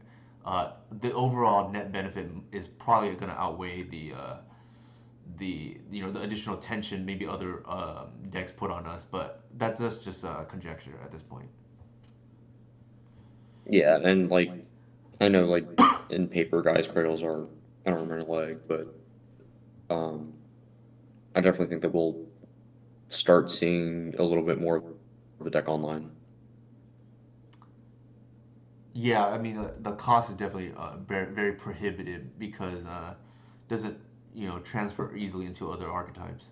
the overall net benefit is probably going to outweigh the additional tension maybe other decks put on us. But that's just conjecture at this point.
Yeah, and like I know like in paper guys cradles are an arm and a leg, but um I definitely think that we'll start seeing a little bit more of the deck online.
Yeah, I mean the cost is definitely very, very prohibitive because doesn't transfer easily into other archetypes.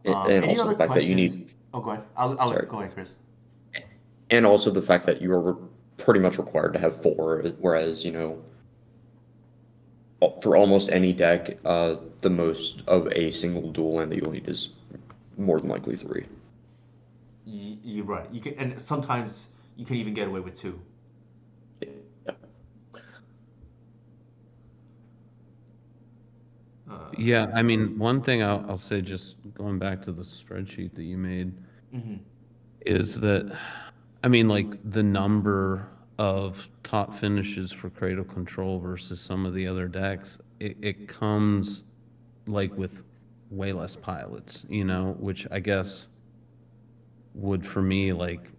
And
Any
also
other
the fact that you
questions?
need,
Oh, go ahead. I'll
sorry,
go ahead, Chris.
and also the fact that you are pretty much required to have four, whereas, for almost any deck, the most of a single dual land that you'll need is more than likely three.
You're right. You can, and sometimes you can even get away with two.
Yeah.
Yeah, I
Uh,
mean, one thing I'll say, just going back to the spreadsheet that you made,
mhm.
is that I mean, like the number of top finishes for Cradle Control versus some of the other decks, it comes like with way less pilots, which I guess would for me like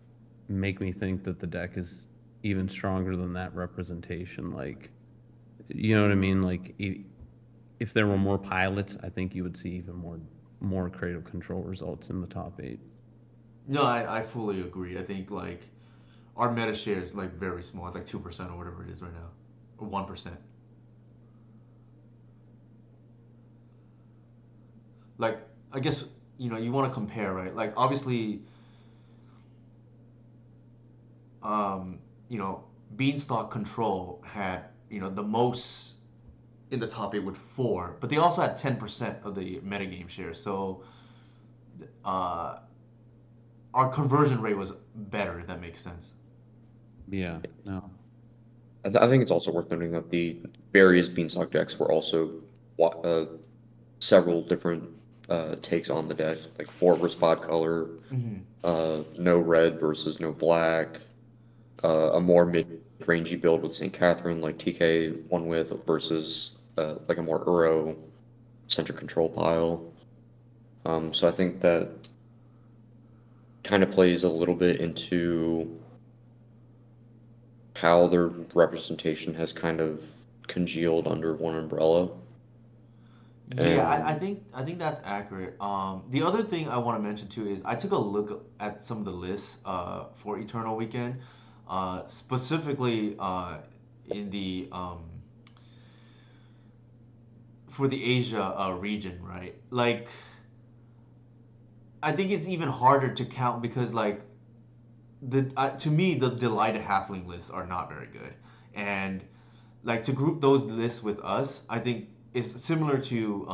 make me think that the deck is even stronger than that representation. Like, you know what I mean? Like, if there were more pilots, I think you would see even more Creative Control results in the top eight.
No, I fully agree. I think like our meta share is like very small. It's like 2% or whatever it is right now, or 1%. Like I guess you want to compare, right? Like obviously, um, you know, Beanstalk Control had the most in the top eight with four, but they also had 10% of the metagame share. So uh, our conversion rate was better. If that makes sense.
Yeah, no.
I think it's also worth noting that the various Beanstalk decks were also several different takes on the deck, like 4 versus 5 color,
Hmm.
no red versus no black, a more mid-rangey build with St. Catherine, like TK won with, versus like a more Uro center control pile. So I think that kind of plays a little bit into how their representation has kind of congealed under one umbrella.
Yeah,
And
I think that's accurate. The other thing I want to mention too is I took a look at some of the lists for Eternal Weekend, specifically in the for the Asia region, right? Like I think it's even harder to count because like the to me the delighted halfling lists are not very good, and like to group those lists with us, I think is similar to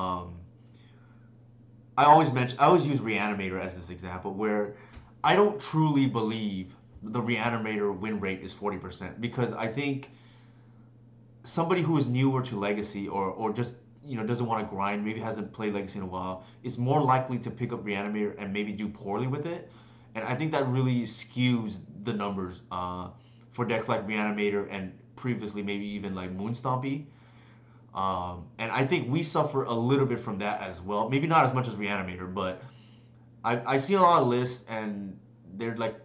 I always use Reanimator as this example where I don't truly believe the Reanimator win rate is 40% because I think somebody who is newer to Legacy or just doesn't want to grind, maybe hasn't played Legacy in a while, is more likely to pick up Reanimator and maybe do poorly with it. And I think that really skews the numbers for decks like Reanimator and previously maybe even like Moonstompy. And I think we suffer a little bit from that as well. Maybe not as much as Reanimator, but I see a lot of lists and they're like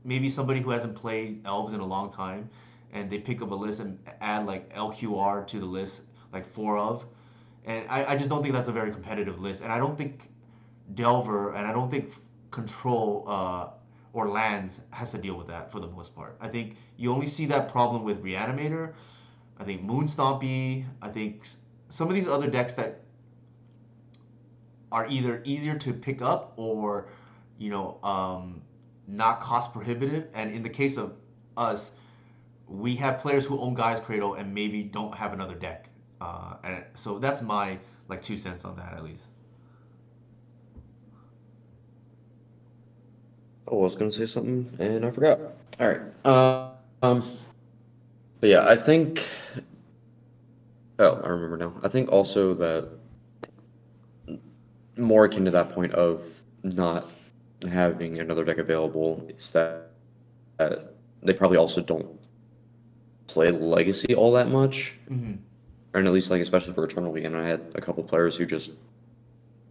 maybe somebody who hasn't played elves in a long time and they pick up a list and add like LQR to the list, like four of. And I just don't think that's a very competitive list. And I don't think Delver and I don't think Control or Lands has to deal with that for the most part. I think you only see that problem with Reanimator. I think Moonstompy. I think some of these other decks that are either easier to pick up or you know um, not cost prohibitive. And in the case of us, we have players who own Guy's Cradle and maybe don't have another deck. And so that's my like 2 cents on that at least.
oh, I was gonna say something and I forgot. All right. But yeah, I think. Oh, I remember now. I think also that more akin to that point of not having another deck available is that they probably also don't play Legacy all that much.
Mm-hmm.
And at least like especially for Eternal Weekend, I had a couple players who just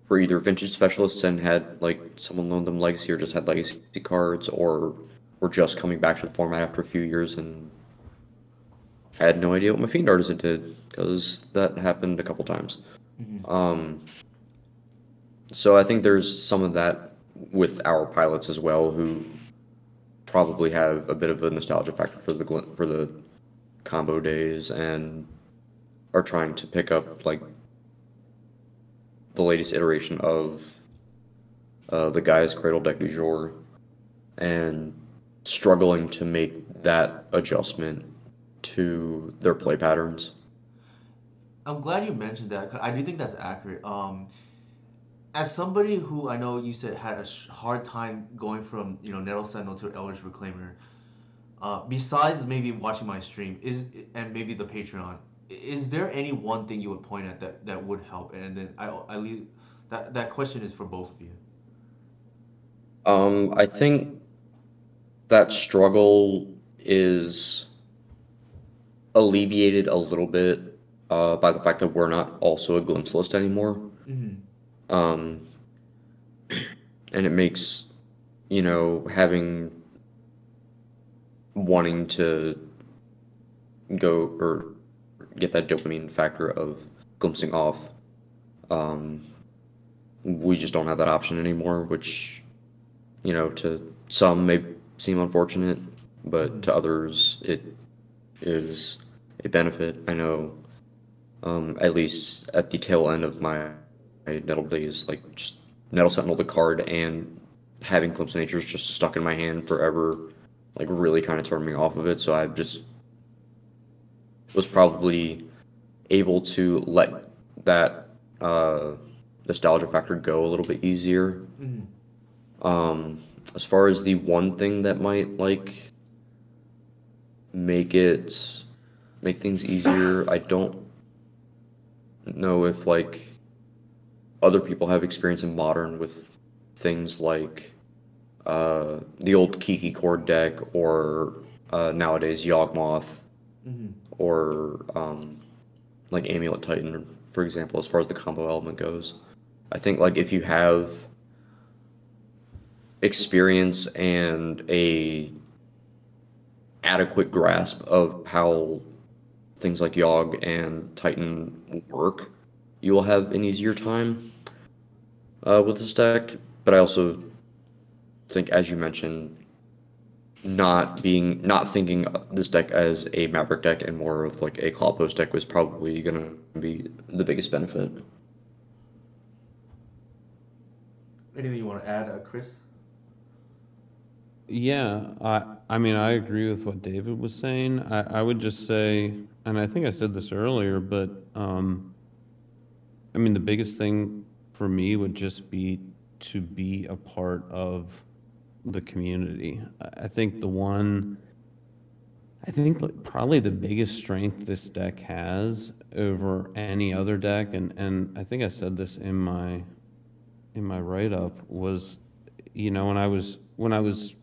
were either vintage specialists and had like someone loaned them Legacy or just had Legacy cards or were just coming back to the format after a few years and had no idea what my Fiend Artisan did because that happened a couple times.
Mm-hmm.
Um, so I think there's some of that with our pilots as well who probably have a bit of a nostalgia factor for the combo days and are trying to pick up like the latest iteration of the guy's Cradle deck du jour and struggling to make that adjustment to their play patterns.
I'm glad you mentioned that 'cause I do think that's accurate. As somebody who I know you said had a hard time going from Nettle Sentinel to Eldritch Reclaimer, besides maybe watching my stream is and maybe the Patreon, is there any one thing you would point at that would help? And then I leave that question is for both of you.
I think that struggle is alleviated a little bit by the fact that we're not also a glimpse list anymore.
Mm-hmm.
Um, and it makes, having wanting to go or get that dopamine factor of glimpsing off. Um, we just don't have that option anymore, which, to some may seem unfortunate, but to others it is a benefit. I know, at least at the tail end of my Nettle days, like just Nettle Sentinel the card and having Glimpse of Nature's just stuck in my hand forever, like really kind of turned me off of it. So I just was probably able to let that nostalgia factor go a little bit easier.
Mm-hmm.
As far as the one thing that might like make it make things easier, I don't know if like other people have experience in Modern with things like the old Kiki Cord deck or nowadays Yawgmoth
Mm-hmm.
or like Amulet Titan, for example, as far as the combo element goes. I think like if you have experience and a adequate grasp of how things like Yogg and Titan work, you will have an easier time with this deck. But I also think, as you mentioned, not thinking this deck as a Maverick deck and more of like a Cloudpost deck was probably gonna be the biggest benefit.
Anything you want to add, Chris?
Yeah, I mean, I agree with what David was saying. I would just say, and I think I said this earlier, but I mean, the biggest thing for me would just be to be a part of the community. I think I think like probably the biggest strength this deck has over any other deck, and I think I said this in my write up was, when I was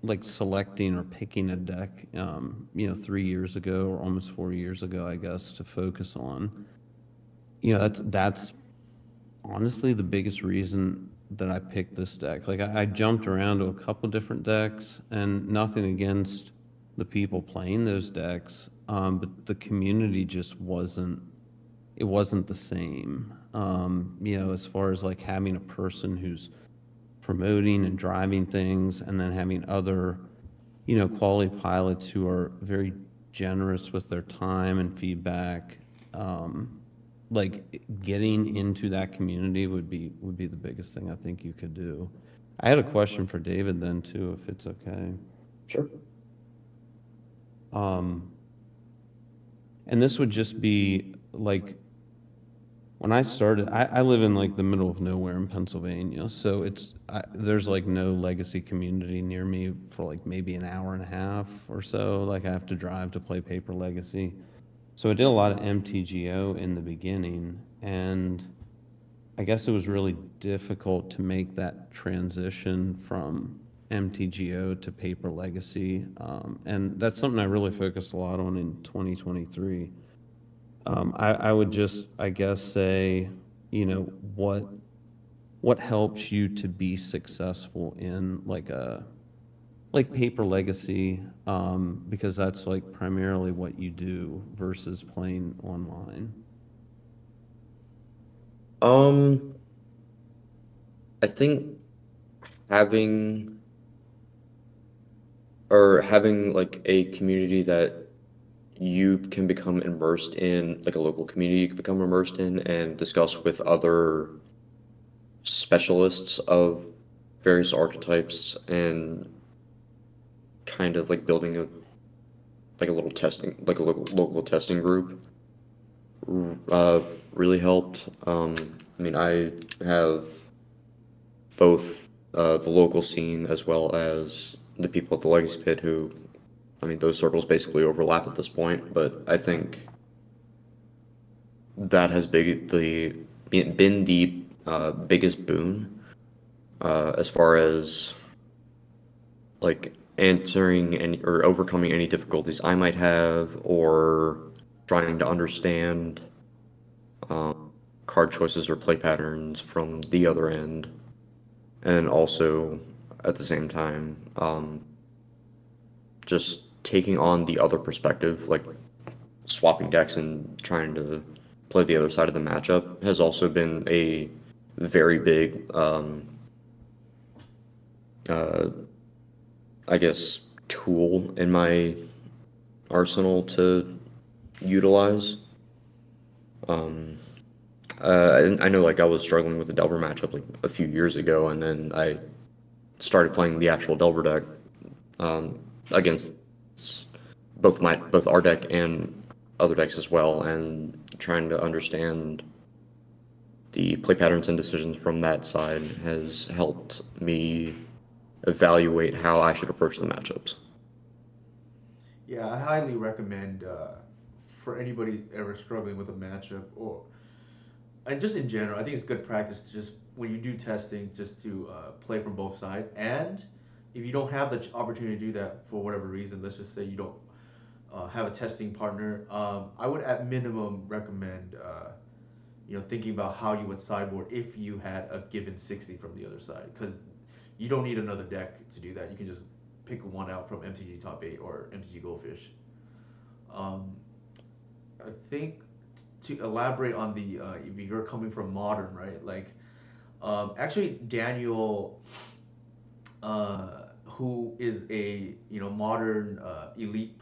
like selecting or picking a deck, 3 years ago or almost 4 years ago, I guess, to focus on. That's honestly the biggest reason that I picked this deck. Like I jumped around to a couple different decks, and nothing against the people playing those decks, but the community just wasn't. It wasn't the same. As far as like having a person who's promoting and driving things, and then having other, quality pilots who are very generous with their time and feedback. Like getting into that community would be the biggest thing I think you could do. I had a question for David then too, if it's okay.
Sure.
Um, and this would just be like when I started, I live in like the middle of nowhere in Pennsylvania, so there's like no legacy community near me for like maybe an hour and a half or so. Like I have to drive to play Paper Legacy. So I did a lot of MTGO in the beginning, and I guess it was really difficult to make that transition from MTGO to Paper Legacy. And that's something I really focused a lot on in 2023. I would just, I guess, say, you know, what helps you to be successful in like Paper Legacy, because that's like primarily what you do versus playing online.
Um, I think having having like a community that you can become immersed in, like a local community you can become immersed in and discuss with other specialists of various archetypes and kind of like building a little testing, like a local testing group, uh, really helped. I mean, I have both the local scene as well as the people at the Legacy Pit who, I mean, those circles basically overlap at this point, but I think that has been the biggest boon as far as like answering any or overcoming any difficulties I might have, or trying to understand um, card choices or play patterns from the other end, and also at the same time, just taking on the other perspective, like swapping decks and trying to play the other side of the matchup has also been a very big, uh, I guess, tool in my arsenal to utilize. Um, I know, like, I was struggling with the Delver matchup like a few years ago, and then I started playing the actual Delver deck against both our deck and other decks as well, and trying to understand the play patterns and decisions from that side has helped me evaluate how I should approach the matchups.
Yeah, I highly recommend for anybody ever struggling with a matchup or and just in general, I think it's good practice to just when you do testing, just to play from both sides. And if you don't have the opportunity to do that for whatever reason, let's just say you don't have a testing partner, I would at minimum recommend thinking about how you would sideboard if you had a given 60 from the other side, because you don't need another deck to do that. You can just pick one out from MTG Top 8 or MTG Goldfish. Um, I think to elaborate on the if you're coming from modern, right? Like actually Daniel, who is a modern elite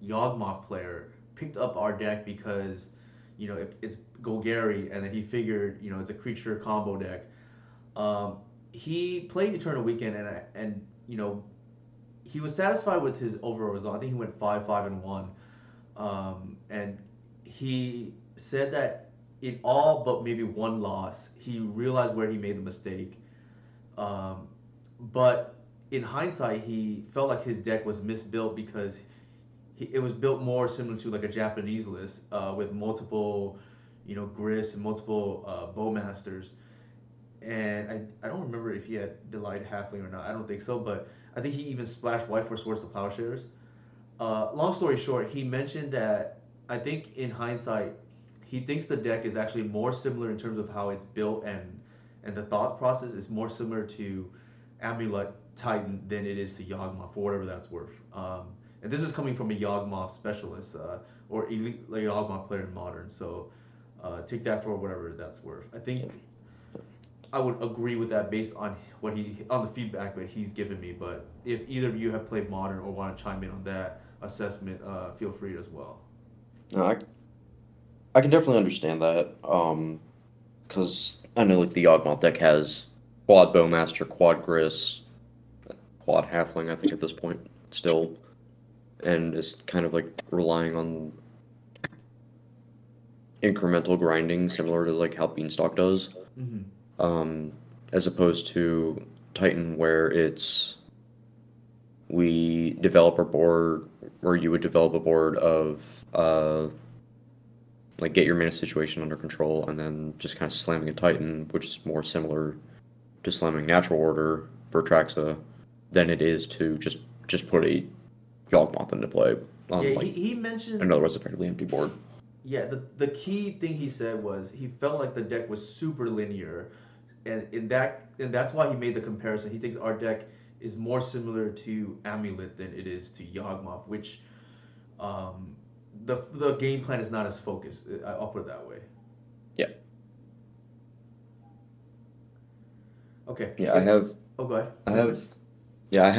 Yawgmoth player, picked up our deck because it's Golgari, and then he figured it's a creature combo deck. Um, he played Eternal Weekend, and he was satisfied with his overall result. I think he went 5-5-1. And he said that in all but maybe one loss, he realized where he made the mistake. Um, but in hindsight, he felt like his deck was misbuilt because it was built more similar to like a Japanese list with multiple, Gris and multiple Bowmasters. And I don't remember if he had Delight Halfling or not. I don't think so, but I think he even splashed white for Swords to Plowshares. Long story short, he mentioned that I think in hindsight, he thinks the deck is actually more similar in terms of how it's built, and the thought process is more similar to Amulet Titan than it is to Yawgmoth, for whatever that's worth. And this is coming from a Yawgmoth specialist or elite like, Yawgmoth player in Modern. So take that for whatever that's worth. I think I would agree with that based on the feedback that he's given me. But if either of you have played Modern or want to chime in on that assessment, feel free as well.
No, I can definitely understand that. Because I know like the Yawgmoth deck has quad Bowmaster, quad Gris, quad Halfling, I think at this point still, and is kind of like relying on incremental grinding, similar to like how Beanstalk does.
Mm-hmm.
As opposed to Titan, where it's we develop a board, or you would develop a board of like get your mana situation under control, and then just kind of slamming a Titan, which is more similar to slamming Natural Order for Traxa than it is to just put a Yawgmoth into play
Yeah,
on like
he mentioned.
an otherwise effectively empty board.
Yeah, the key thing he said was he felt like the deck was super linear, and that's why he made the comparison. He thinks our deck is more similar to Amulet than it is to Yawgmoth, which um, the game plan is not as focused. I'll put it that way.
Yeah,
Okay.
yeah, I have,
Oh, go ahead.
I have, yeah, I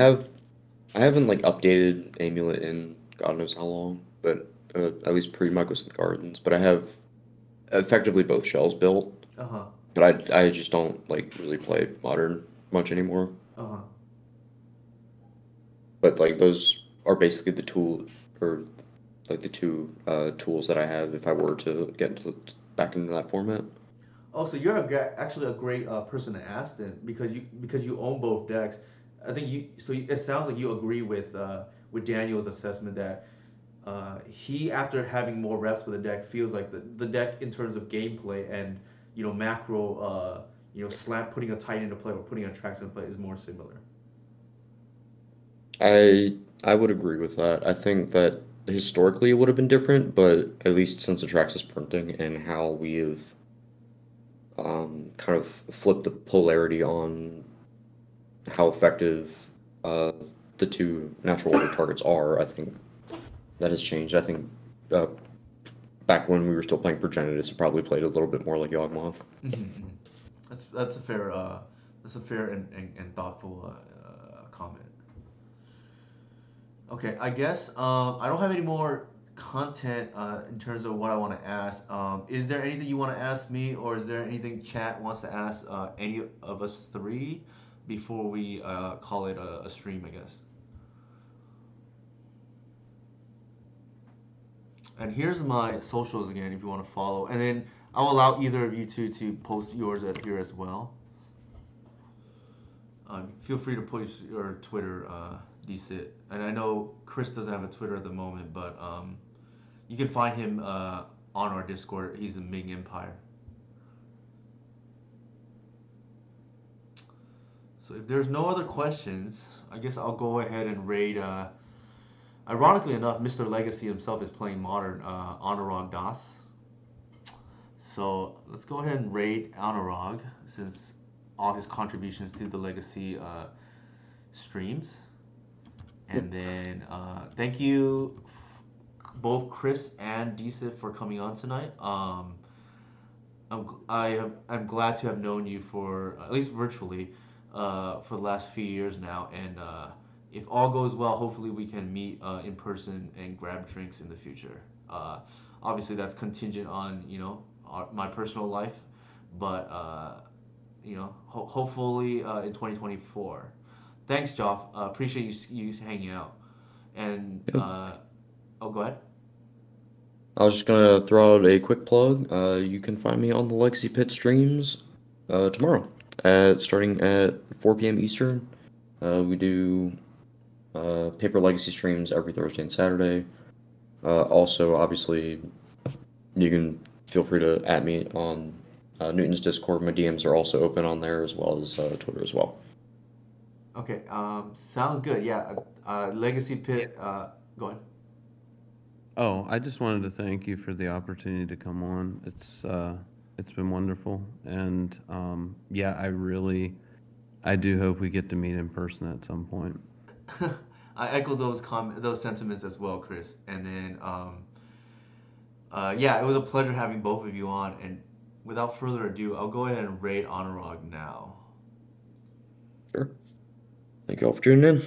haven't like updated Amulet in God knows how long, but at least pre-Microsoft Gardens. But I have effectively both shells built,
Uh huh.
but I just don't like really play Modern much anymore.
Uh huh.
But like those are basically the tool or like the two tools that I have if I were to get back into that format.
Oh, so you're actually a great person to ask then, because you own both decks. I think it sounds like you agree with Daniel's assessment that he, after having more reps with the deck, feels like the deck in terms of gameplay and macro slap putting a tight into play or putting a tracks in play is more similar.
I would agree with that. I think that historically it would have been different, but at least since Atraxis printing and how we have kind of flipped the polarity on how effective uh, the two natural order targets are, I think that has changed. I think uh, back when we were still playing Progenitus, it probably played a little bit more like Yawgmoth.
Mhm. That's a fair and thoughtful comment. Okay, I guess I don't have any more content in terms of what I want to ask. Is there anything you want to ask me, or is there anything chat wants to ask any of us three before we call it a stream? I guess. And here's my socials again if you want to follow, and then I'll allow either of you to post yours here as well. Feel free to post your Twitter, DSitt. And I know Kris doesn't have a Twitter at the moment, but you can find him on our Discord. He's a Ming Empire. So if there's no other questions, I guess I'll go ahead and raid. Ironically enough, Mr. Legacy himself is playing Modern Anurag Das. So let's go ahead and raid Anurag since all his contributions to the Legacy streams. And then thank you both Kris and DSitt for coming on tonight. I'm glad to have known you for at least virtually for the last few years now, and if all goes well, hopefully we can meet in person and grab drinks in the future. Obviously, that's contingent on my personal life, but hopefully in 2024. Thanks, Joff. Appreciate you hanging out. And
Yep.
oh, go ahead.
I was just gonna throw out a quick plug. You can find me on the Legacy Pit streams tomorrow starting at 4 p.m. Eastern. We do paper legacy streams every Thursday and Saturday. Also, obviously, you can feel free to at me on Newton's Discord. My DMs are also open on there as well as Twitter as well.
Okay. Sounds good. Yeah. Legacy Pit. Go ahead.
Oh, I just wanted to thank you for the opportunity to come on. It's been wonderful, and yeah, I do hope we get to meet in person at some point.
I echo those sentiments as well, Kris. And then, yeah, it was a pleasure having both of you on. And without further ado, I'll go ahead and raid Honorog now.
Sure. Thank you all for tuning in.